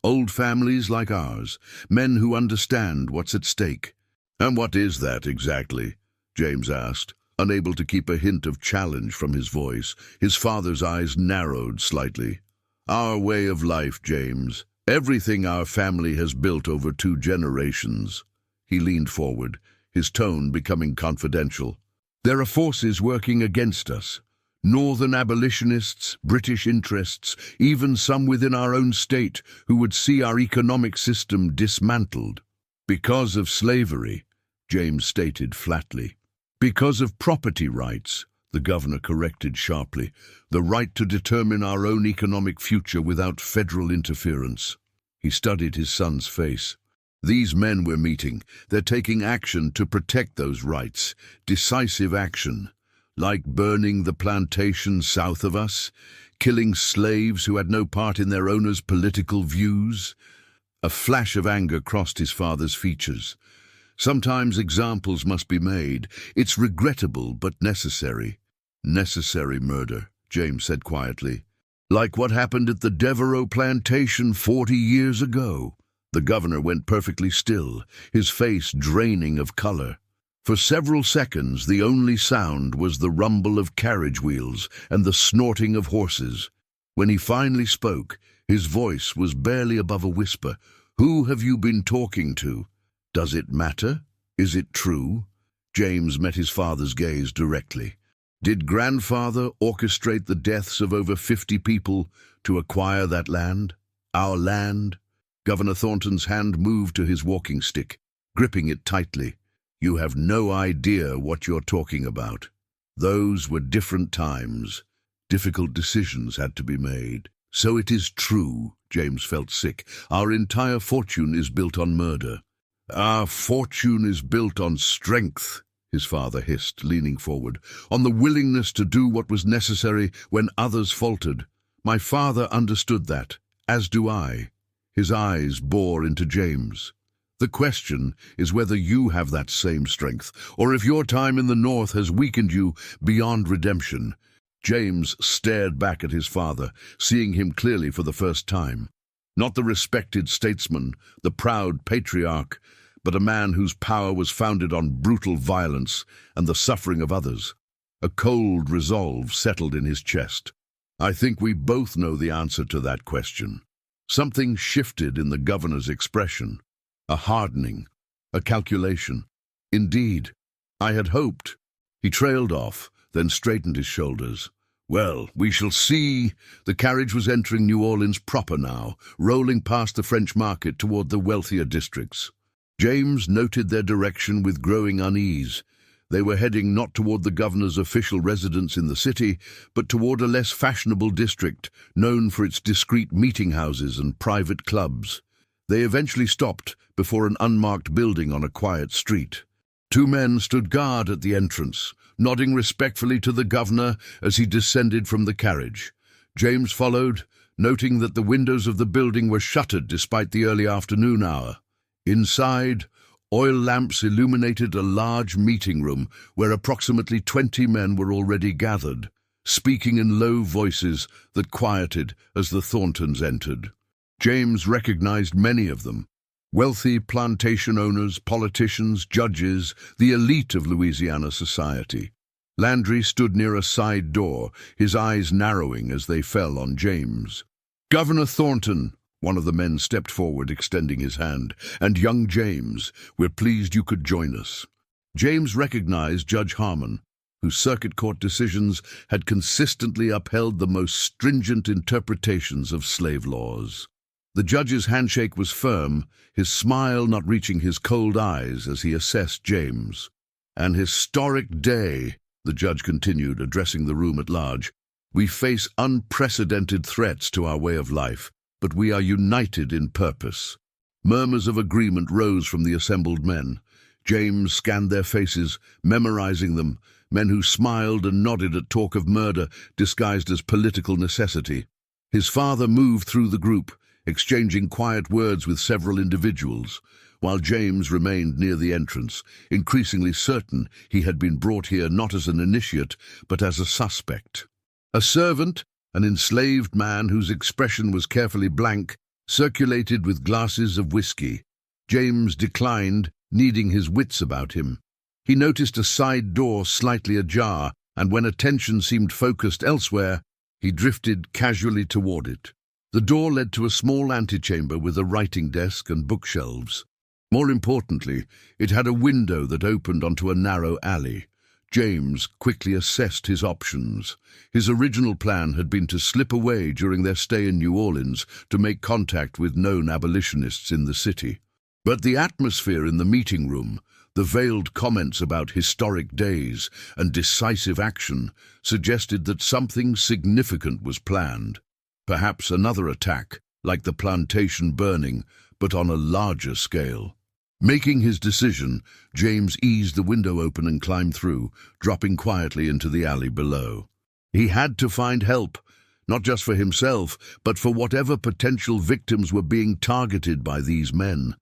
Old families like ours, men who understand what's at stake. And what is that exactly? James asked, unable to keep a hint of challenge from his voice. His father's eyes narrowed slightly. Our way of life, James. Everything our family has built over 2 generations. He leaned forward, his tone becoming confidential. There are forces working against us. Northern abolitionists, British interests, even some within our own state who would see our economic system dismantled. Because of slavery, James stated flatly. Because of property rights, the governor corrected sharply. The right to determine our own economic future without federal interference. He studied his son's face. These men we're meeting, they're taking action to protect those rights, decisive action. Like burning the plantation south of us, killing slaves who had no part in their owners' political views. A flash of anger crossed his father's features. Sometimes examples must be made. It's regrettable but necessary. Necessary murder, James said quietly. Like what happened at the Devereaux plantation 40 years ago. The governor went perfectly still, his face draining of color. For several seconds, the only sound was the rumble of carriage wheels and the snorting of horses. When he finally spoke, his voice was barely above a whisper. Who have you been talking to? Does it matter? Is it true? James met his father's gaze directly. Did grandfather orchestrate the deaths of over 50 people to acquire that land? Our land? Governor Thornton's hand moved to his walking stick, gripping it tightly. You have no idea what you're talking about. Those were different times. Difficult decisions had to be made. So it is true, James felt sick. Our entire fortune is built on murder. Our fortune is built on strength, his father hissed, leaning forward, on the willingness to do what was necessary when others faltered. My father understood that, as do I. His eyes bore into James. The question is whether you have that same strength, or if your time in the North has weakened you beyond redemption. James stared back at his father, seeing him clearly for the first time. Not the respected statesman, the proud patriarch, but a man whose power was founded on brutal violence and the suffering of others. A cold resolve settled in his chest. I think we both know the answer to that question. Something shifted in the governor's expression. A hardening, a calculation. Indeed, I had hoped. He trailed off, then straightened his shoulders. Well, we shall see. The carriage was entering New Orleans proper now, rolling past the French market toward the wealthier districts. James noted their direction with growing unease. They were heading not toward the governor's official residence in the city, but toward a less fashionable district, known for its discreet meeting houses and private clubs. They eventually stopped before an unmarked building on a quiet street. Two men stood guard at the entrance, nodding respectfully to the governor as he descended from the carriage. James followed, noting that the windows of the building were shuttered despite the early afternoon hour. Inside, oil lamps illuminated a large meeting room where approximately 20 men were already gathered, speaking in low voices that quieted as the Thorntons entered. James recognized many of them. Wealthy plantation owners, politicians, judges, the elite of Louisiana society. Landry stood near a side door, his eyes narrowing as they fell on James. "Governor Thornton," one of the men stepped forward, extending his hand, "and young James, we're pleased you could join us." James recognized Judge Harmon, whose circuit court decisions had consistently upheld the most stringent interpretations of slave laws. The judge's handshake was firm, his smile not reaching his cold eyes as he assessed James. "An historic day," the judge continued, addressing the room at large. "We face unprecedented threats to our way of life, but we are united in purpose." Murmurs of agreement rose from the assembled men. James scanned their faces, memorizing them, men who smiled and nodded at talk of murder disguised as political necessity. His father moved through the group, exchanging quiet words with several individuals, while James remained near the entrance, increasingly certain he had been brought here not as an initiate, but as a suspect. A servant, an enslaved man whose expression was carefully blank, circulated with glasses of whiskey. James declined, needing his wits about him. He noticed a side door slightly ajar, and when attention seemed focused elsewhere, he drifted casually toward it. The door led to a small antechamber with a writing desk and bookshelves. More importantly, it had a window that opened onto a narrow alley. James quickly assessed his options. His original plan had been to slip away during their stay in New Orleans to make contact with known abolitionists in the city. But the atmosphere in the meeting room, the veiled comments about historic days and decisive action, suggested that something significant was planned. Perhaps another attack, like the plantation burning, but on a larger scale. Making his decision, James eased the window open and climbed through, dropping quietly into the alley below. He had to find help, not just for himself, but for whatever potential victims were being targeted by these men.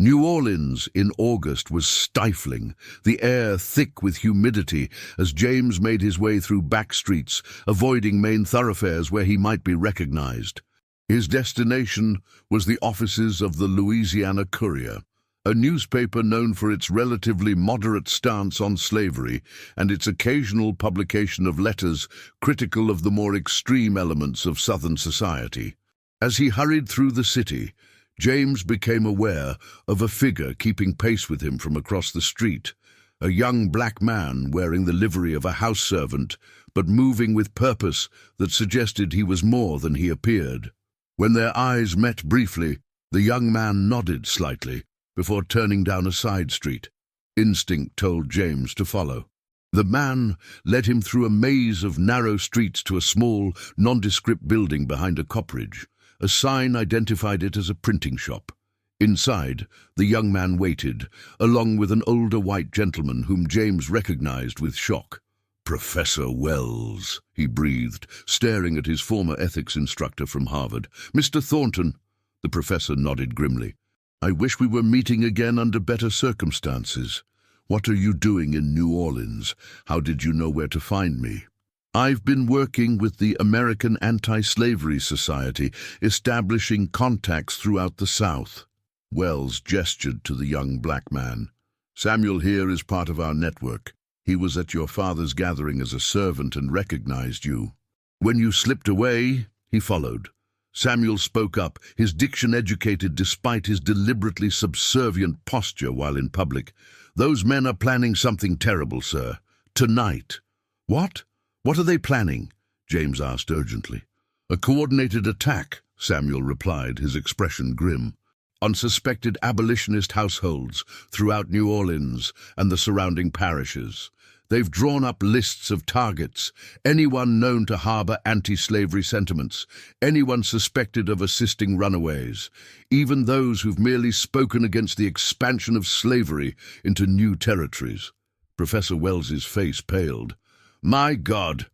New Orleans in August was stifling, the air thick with humidity as James made his way through back streets, avoiding main thoroughfares where he might be recognized. His destination was the offices of the Louisiana Courier, a newspaper known for its relatively moderate stance on slavery and its occasional publication of letters critical of the more extreme elements of Southern society. As he hurried through the city, James became aware of a figure keeping pace with him from across the street, a young black man wearing the livery of a house servant, but moving with purpose that suggested he was more than he appeared. When their eyes met briefly, the young man nodded slightly before turning down a side street. Instinct told James to follow. The man led him through a maze of narrow streets to a small, nondescript building behind a copperage. A sign identified it as a printing shop. Inside, the young man waited, along with an older white gentleman whom James recognized with shock. "Professor Wells," he breathed, staring at his former ethics instructor from Harvard. "Mr. Thornton." The professor nodded grimly. "I wish we were meeting again under better circumstances. What are you doing in New Orleans? How did you know where to find me?" I've been working with the American Anti-Slavery Society, establishing contacts throughout the South. Wells gestured to the young black man. Samuel here is part of our network. He was at your father's gathering as a servant and recognized you. When you slipped away, he followed. Samuel spoke up, his diction educated despite his deliberately subservient posture while in public. Those men are planning something terrible, sir. Tonight. What? What are they planning? James asked urgently. A coordinated attack, Samuel replied, his expression grim, on suspected abolitionist households throughout New Orleans and the surrounding parishes. They've drawn up lists of targets, anyone known to harbor anti-slavery sentiments, anyone suspected of assisting runaways, even those who've merely spoken against the expansion of slavery into new territories. Professor Wells's face paled. My God!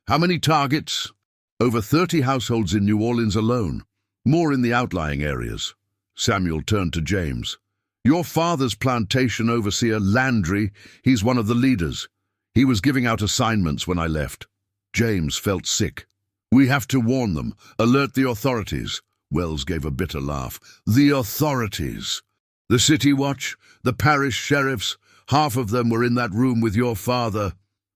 How many targets? Over 30 households in New Orleans alone, more in the outlying areas. Samuel turned to James. Your father's plantation overseer, Landry, he's one of the leaders. He was giving out assignments when I left. James felt sick. We have to warn them, alert the authorities. Wells gave a bitter laugh. The authorities. The city watch, the parish sheriffs, half of them were in that room with your father.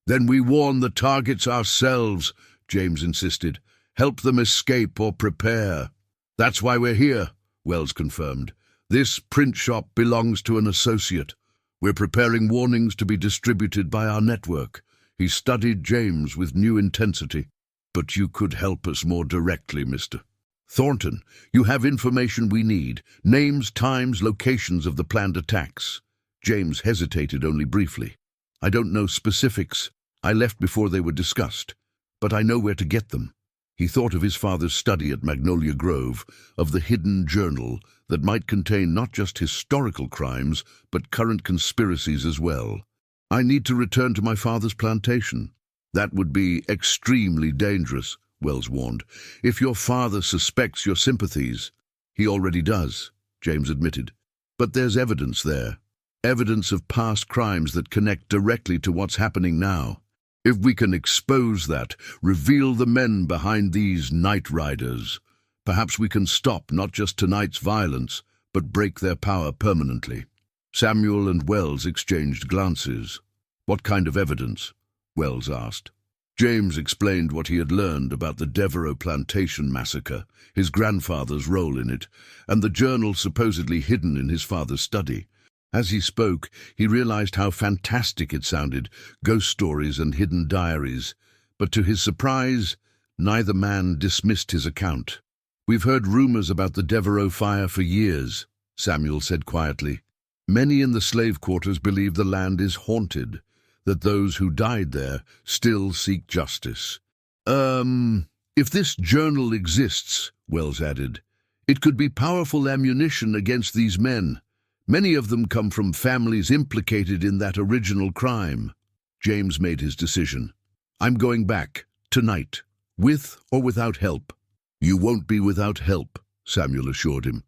Then we warn the targets ourselves, James insisted. Help them escape or prepare. That's why we're here, Wells confirmed. This print shop belongs to an associate. We're preparing warnings to be distributed by our network. He studied James with new intensity. But you could help us more directly, Mr. Thornton. You have information we need. Names, times, locations of the planned attacks. James hesitated only briefly. I don't know specifics. I left before they were discussed. But I know where to get them. He thought of his father's study at Magnolia Grove, of the hidden journal that might contain not just historical crimes, but current conspiracies as well. I need to return to my father's plantation. That would be extremely dangerous, Wells warned. If your father suspects your sympathies. He already does, James admitted. But there's evidence there. Evidence of past crimes that connect directly to what's happening now. If we can expose that, reveal the men behind these night riders, perhaps we can stop not just tonight's violence, but break their power permanently. Samuel and Wells exchanged glances. What kind of evidence? Wells asked. James explained what he had learned about the Devereaux Plantation massacre, his grandfather's role in it, and the journal supposedly hidden in his father's study. As he spoke, he realized how fantastic it sounded, ghost stories and hidden diaries. But to his surprise, neither man dismissed his account. We've heard rumors about the Devereaux fire for years, Samuel said quietly. Many in the slave quarters believe the land is haunted, that those who died there still seek justice. If this journal exists, Wells added, it could be powerful ammunition against these men. Many of them come from families implicated in that original crime. James made his decision. I'm going back, tonight, with or without help. You won't be without help, Samuel assured him.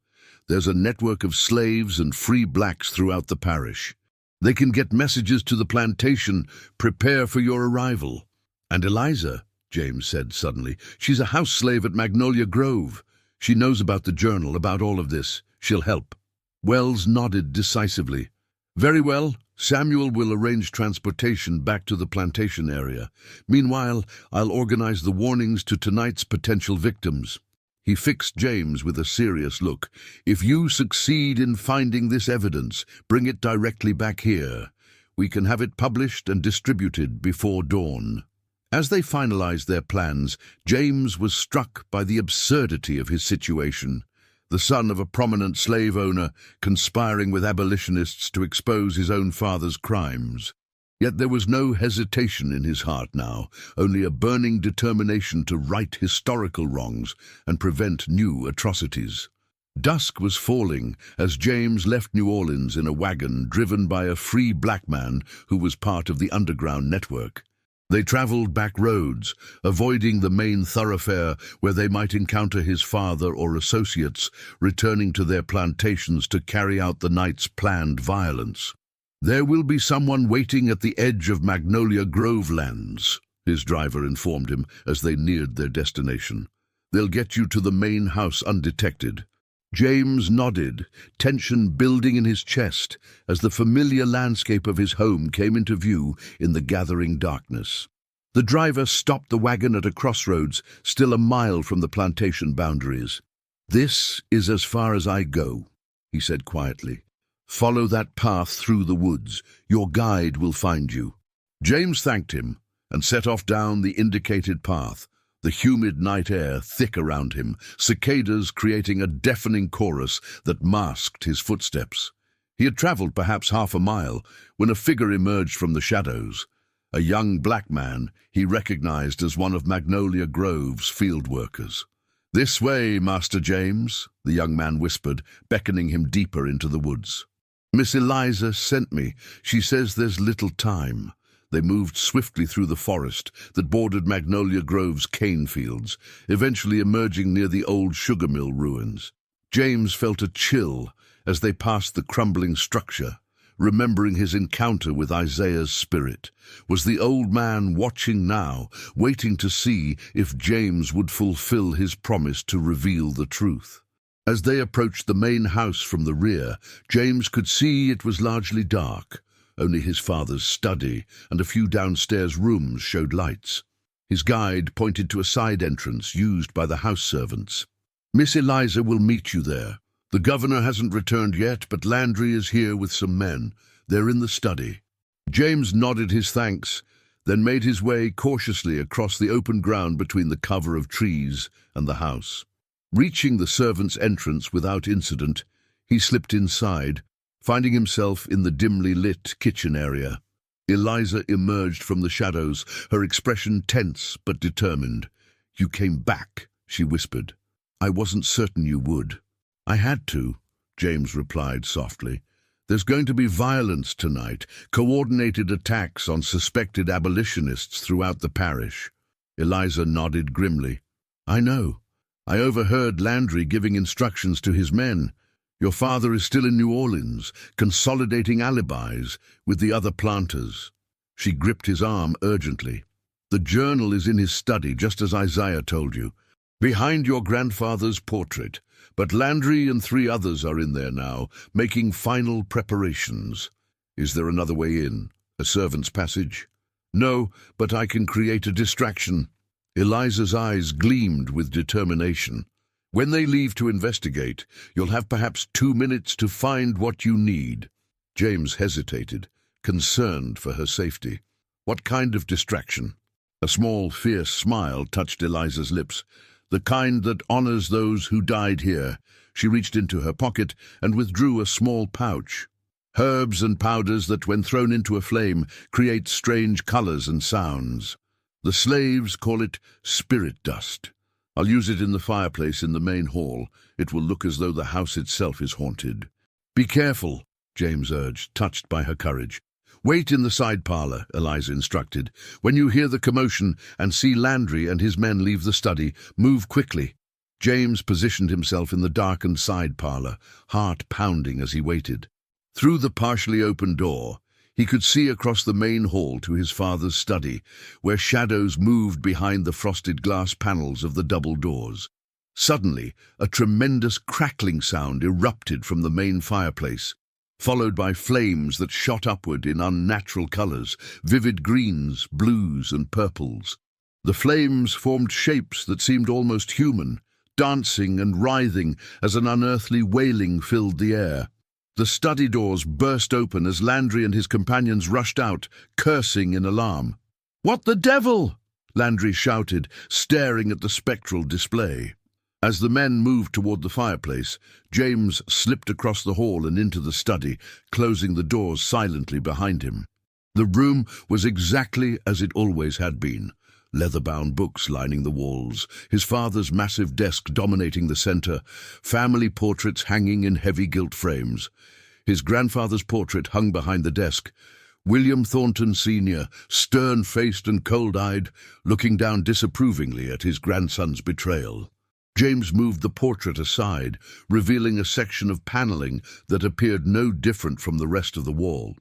There's a network of slaves and free blacks throughout the parish. They can get messages to the plantation, prepare for your arrival. And Eliza, James said suddenly, she's a house slave at Magnolia Grove. She knows about the journal, about all of this. She'll help. Wells nodded decisively. Very well, Samuel will arrange transportation back to the plantation area. Meanwhile, I'll organize the warnings to tonight's potential victims. He fixed James with a serious look. If you succeed in finding this evidence, bring it directly back here. We can have it published and distributed before dawn. As they finalized their plans, James was struck by the absurdity of his situation. The son of a prominent slave owner conspiring with abolitionists to expose his own father's crimes. Yet there was no hesitation in his heart now, only a burning determination to right historical wrongs and prevent new atrocities. Dusk was falling as James left New Orleans in a wagon driven by a free black man who was part of the underground network. They traveled back roads, avoiding the main thoroughfare where they might encounter his father or associates, returning to their plantations to carry out the night's planned violence. There will be someone waiting at the edge of Magnolia Grove lands, his driver informed him as they neared their destination. "They'll get you to the main house undetected." James nodded, tension building in his chest as the familiar landscape of his home came into view in the gathering darkness. The driver stopped the wagon at a crossroads, still a mile from the plantation boundaries. "This is as far as I go," he said quietly. "Follow that path through the woods. Your guide will find you." James thanked him and set off down the indicated path, the humid night air thick around him, cicadas creating a deafening chorus that masked his footsteps. He had traveled perhaps half a mile when a figure emerged from the shadows. A young black man he recognized as one of Magnolia Grove's field workers. "This way, Master James," the young man whispered, beckoning him deeper into the woods. "Miss Eliza sent me. She says there's little time." They moved swiftly through the forest that bordered Magnolia Grove's cane fields, eventually emerging near the old sugar mill ruins. James felt a chill as they passed the crumbling structure, remembering his encounter with Isaiah's spirit. Was the old man watching now, waiting to see if James would fulfill his promise to reveal the truth? As they approached the main house from the rear, James could see it was largely dark. Only his father's study and a few downstairs rooms showed lights. His guide pointed to a side entrance used by the house servants. "Miss Eliza will meet you there. The governor hasn't returned yet, but Landry is here with some men. They're in the study." James nodded his thanks, then made his way cautiously across the open ground between the cover of trees and the house. Reaching the servants' entrance without incident, he slipped inside, finding himself in the dimly lit kitchen area. Eliza emerged from the shadows, her expression tense but determined. "You came back," she whispered. "I wasn't certain you would." "I had to," James replied softly. "There's going to be violence tonight, coordinated attacks on suspected abolitionists throughout the parish." Eliza nodded grimly. "I know. I overheard Landry giving instructions to his men. Your father is still in New Orleans, consolidating alibis with the other planters." She gripped his arm urgently. "The journal is in his study, just as Isaiah told you, behind your grandfather's portrait. But Landry and 3 others are in there now, making final preparations." "Is there another way in? A servant's passage?" "No, but I can create a distraction." Eliza's eyes gleamed with determination. "When they leave to investigate, you'll have perhaps 2 minutes to find what you need." James hesitated, concerned for her safety. "What kind of distraction?" A small, fierce smile touched Eliza's lips. "The kind that honors those who died here." She reached into her pocket and withdrew a small pouch. "Herbs and powders that, when thrown into a flame, create strange colors and sounds. The slaves call it spirit dust. I'll use it in the fireplace in the main hall. It will look as though the house itself is haunted." "Be careful," James urged, touched by her courage. "Wait in the side parlor," Eliza instructed. "When you hear the commotion and see Landry and his men leave the study, move quickly." James positioned himself in the darkened side parlor, heart pounding as he waited. Through the partially open door, he could see across the main hall to his father's study, where shadows moved behind the frosted glass panels of the double doors. Suddenly, a tremendous crackling sound erupted from the main fireplace, followed by flames that shot upward in unnatural colors, vivid greens, blues, and purples. The flames formed shapes that seemed almost human, dancing and writhing as an unearthly wailing filled the air. The study doors burst open as Landry and his companions rushed out, cursing in alarm. "What the devil?" Landry shouted, staring at the spectral display. As the men moved toward the fireplace, James slipped across the hall and into the study, closing the doors silently behind him. The room was exactly as it always had been. Leather-bound books lining the walls, his father's massive desk dominating the center, family portraits hanging in heavy gilt frames. His grandfather's portrait hung behind the desk. William Thornton Sr., stern-faced and cold-eyed, looking down disapprovingly at his grandson's betrayal. James moved the portrait aside, revealing a section of paneling that appeared no different from the rest of the wall.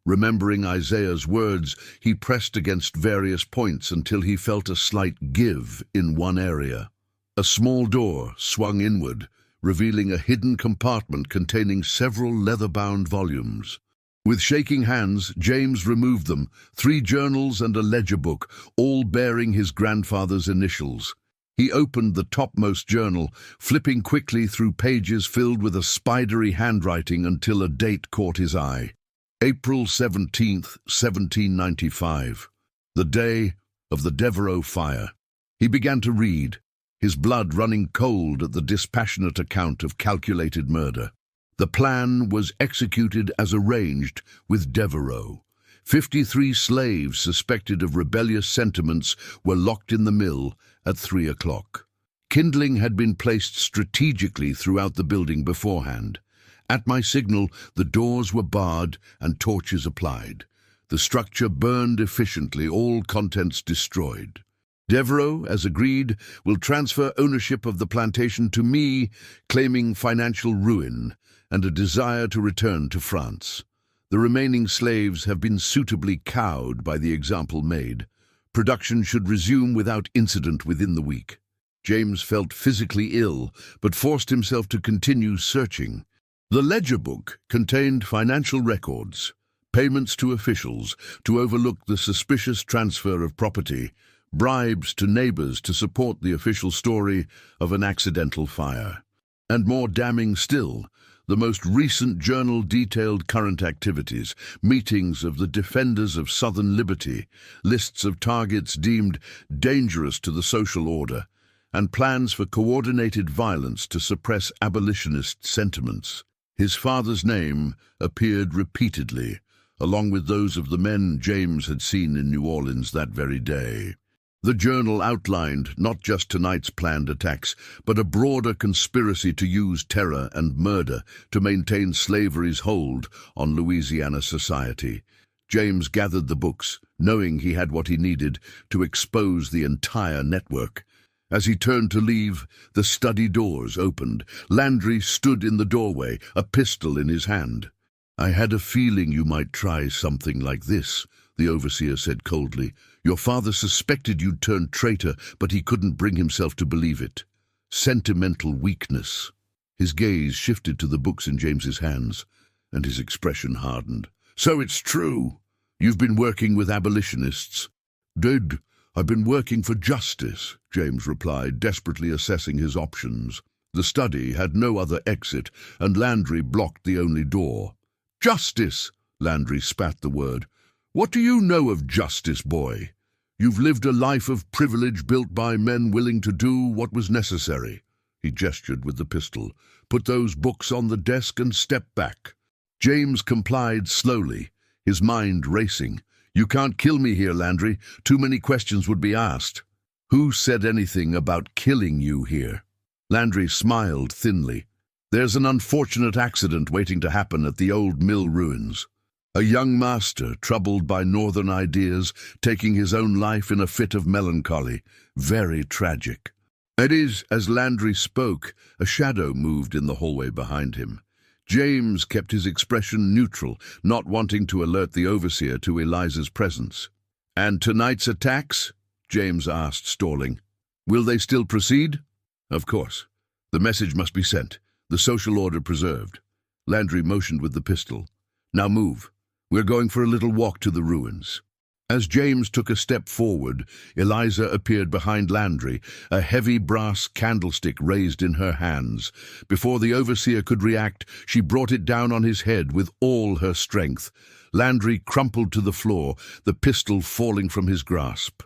Remembering Isaiah's words, he pressed against various points until he felt a slight give in one area. A small door swung inward, revealing a hidden compartment containing several leather-bound volumes. With shaking hands, James removed them, 3 journals and a ledger book, all bearing his grandfather's initials. He opened the topmost journal, flipping quickly through pages filled with a spidery handwriting until a date caught his eye. April 17th, 1795, the day of the Devereux fire. He began to read, his blood running cold at the dispassionate account of calculated murder. The plan was executed as arranged with Devereux. 53 slaves suspected of rebellious sentiments were locked in the mill at 3 o'clock. Kindling had been placed strategically throughout the building beforehand. At my signal, the doors were barred and torches applied. The structure burned efficiently, all contents destroyed. Devereux, as agreed, will transfer ownership of the plantation to me, claiming financial ruin and a desire to return to France. The remaining slaves have been suitably cowed by the example made. Production should resume without incident within the week. James felt physically ill, but forced himself to continue searching. The ledger book contained financial records, payments to officials to overlook the suspicious transfer of property, bribes to neighbors to support the official story of an accidental fire. And more damning still, the most recent journal detailed current activities, meetings of the defenders of Southern liberty, lists of targets deemed dangerous to the social order, and plans for coordinated violence to suppress abolitionist sentiments. His father's name appeared repeatedly, along with those of the men James had seen in New Orleans that very day. The journal outlined not just tonight's planned attacks, but a broader conspiracy to use terror and murder to maintain slavery's hold on Louisiana society. James gathered the books, knowing he had what he needed to expose the entire network. As he turned to leave, the study doors opened. Landry stood in the doorway, a pistol in his hand. "I had a feeling you might try something like this," the overseer said coldly. "Your father suspected you'd turned traitor, but he couldn't bring himself to believe it. Sentimental weakness." His gaze shifted to the books in James's hands, and his expression hardened. "So it's true. You've been working with abolitionists." "I've been working for justice," James replied, desperately assessing his options. The study had no other exit, and Landry blocked the only door. "Justice!" Landry spat the word. "What do you know of justice, boy? You've lived a life of privilege built by men willing to do what was necessary." He gestured with the pistol. "Put those books on the desk and step back." James complied slowly, his mind racing. "You can't kill me here, Landry. Too many questions would be asked." "Who said anything about killing you here?" Landry smiled thinly. "There's an unfortunate accident waiting to happen at the old mill ruins. A young master, troubled by northern ideas, taking his own life in a fit of melancholy. Very tragic." It is, as Landry spoke, a shadow moved in the hallway behind him. James kept his expression neutral, not wanting to alert the overseer to Eliza's presence. "And tonight's attacks?" James asked, stalling. "Will they still proceed?" "Of course. The message must be sent, the social order preserved." Landry motioned with the pistol. "Now move. We're going for a little walk to the ruins." As James took a step forward, Eliza appeared behind Landry, a heavy brass candlestick raised in her hands. Before the overseer could react, she brought it down on his head with all her strength. Landry crumpled to the floor, the pistol falling from his grasp.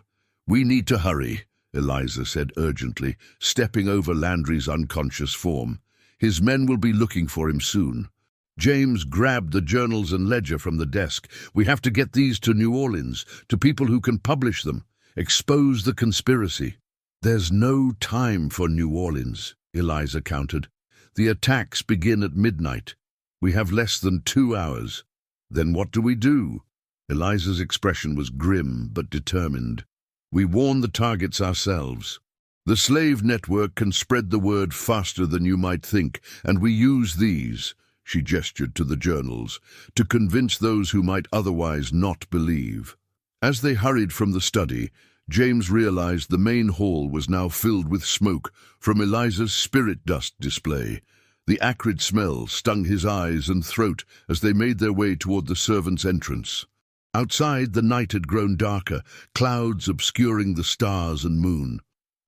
"We need to hurry," Eliza said urgently, stepping over Landry's unconscious form. "His men will be looking for him soon." James grabbed the journals and ledger from the desk. "We have to get these to New Orleans, to people who can publish them, expose the conspiracy." "There's no time for New Orleans," Eliza countered. "The attacks begin at midnight. We have less than 2 hours." "Then what do we do?" Eliza's expression was grim but determined. "We warn the targets ourselves. The slave network can spread the word faster than you might think, and we use these." she gestured to the journals, to convince those who might otherwise not believe. As they hurried from the study, James realized the main hall was now filled with smoke from Eliza's spirit dust display. The acrid smell stung his eyes and throat as they made their way toward the servants' entrance. Outside, the night had grown darker, clouds obscuring the stars and moon.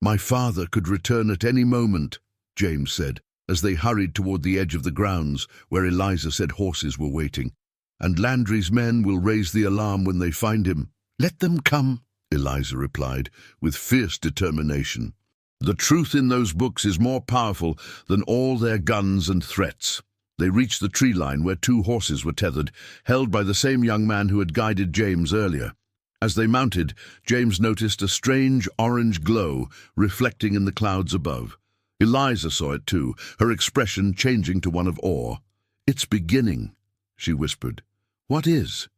"My father could return at any moment," James said, as they hurried toward the edge of the grounds where Eliza said horses were waiting. "And Landry's men will raise the alarm when they find him." "Let them come," Eliza replied, with fierce determination. "The truth in those books is more powerful than all their guns and threats." They reached the tree line where 2 horses were tethered, held by the same young man who had guided James earlier. As they mounted, James noticed a strange orange glow reflecting in the clouds above. Eliza saw it too, her expression changing to one of awe. "It's beginning," she whispered. "What is?"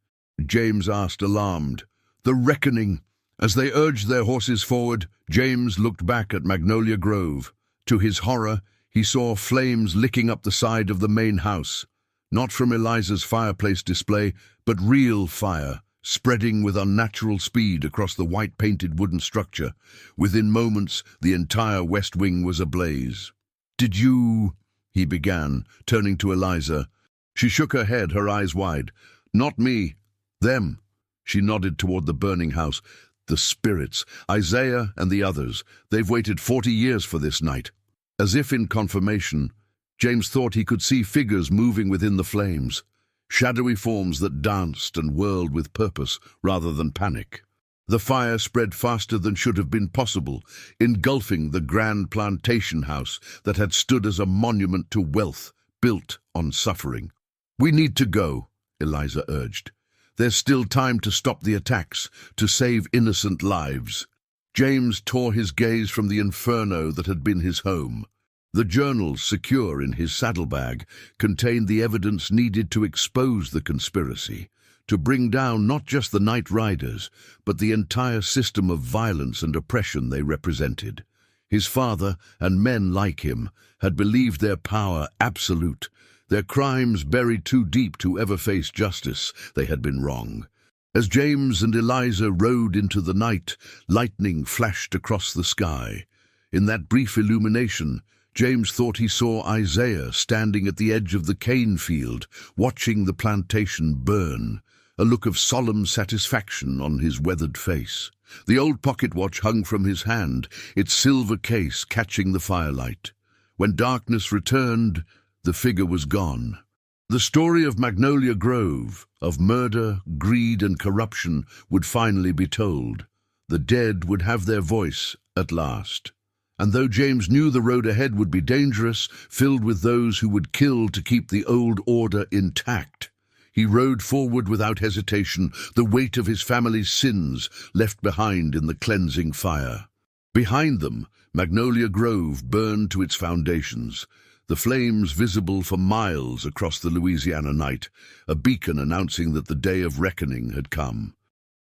James asked, alarmed. "The reckoning." As they urged their horses forward, James looked back at Magnolia Grove. To his horror, he saw flames licking up the side of the main house. Not from Eliza's fireplace display, but real fire, spreading with unnatural speed across the white-painted wooden structure. Within moments, the entire west wing was ablaze. "Did you—" he began, turning to Eliza. She shook her head, her eyes wide. "Not me. Them." She nodded toward the burning house. "The spirits, Isaiah and the others. They've waited 40 years for this night." As if in confirmation, James thought he could see figures moving within the flames, shadowy forms that danced and whirled with purpose rather than panic. The fire spread faster than should have been possible, engulfing the grand plantation house that had stood as a monument to wealth built on suffering. "We need to go," Eliza urged. "There's still time to stop the attacks, to save innocent lives." James tore his gaze from the inferno that had been his home. The journals, secure in his saddlebag, contained the evidence needed to expose the conspiracy, to bring down not just the night riders, but the entire system of violence and oppression they represented. His father, and men like him, had believed their power absolute. Their crimes buried too deep to ever face justice. They had been wrong. As James and Eliza rode into the night, lightning flashed across the sky. In that brief illumination, James thought he saw Isaiah standing at the edge of the cane field, watching the plantation burn, a look of solemn satisfaction on his weathered face. The old pocket watch hung from his hand, its silver case catching the firelight. When darkness returned, the figure was gone. The story of Magnolia Grove, of murder, greed, and corruption, would finally be told. The dead would have their voice at last. And though James knew the road ahead would be dangerous, filled with those who would kill to keep the old order intact, he rode forward without hesitation, the weight of his family's sins left behind in the cleansing fire. Behind them, Magnolia Grove burned to its foundations, the flames visible for miles across the Louisiana night, a beacon announcing that the day of reckoning had come.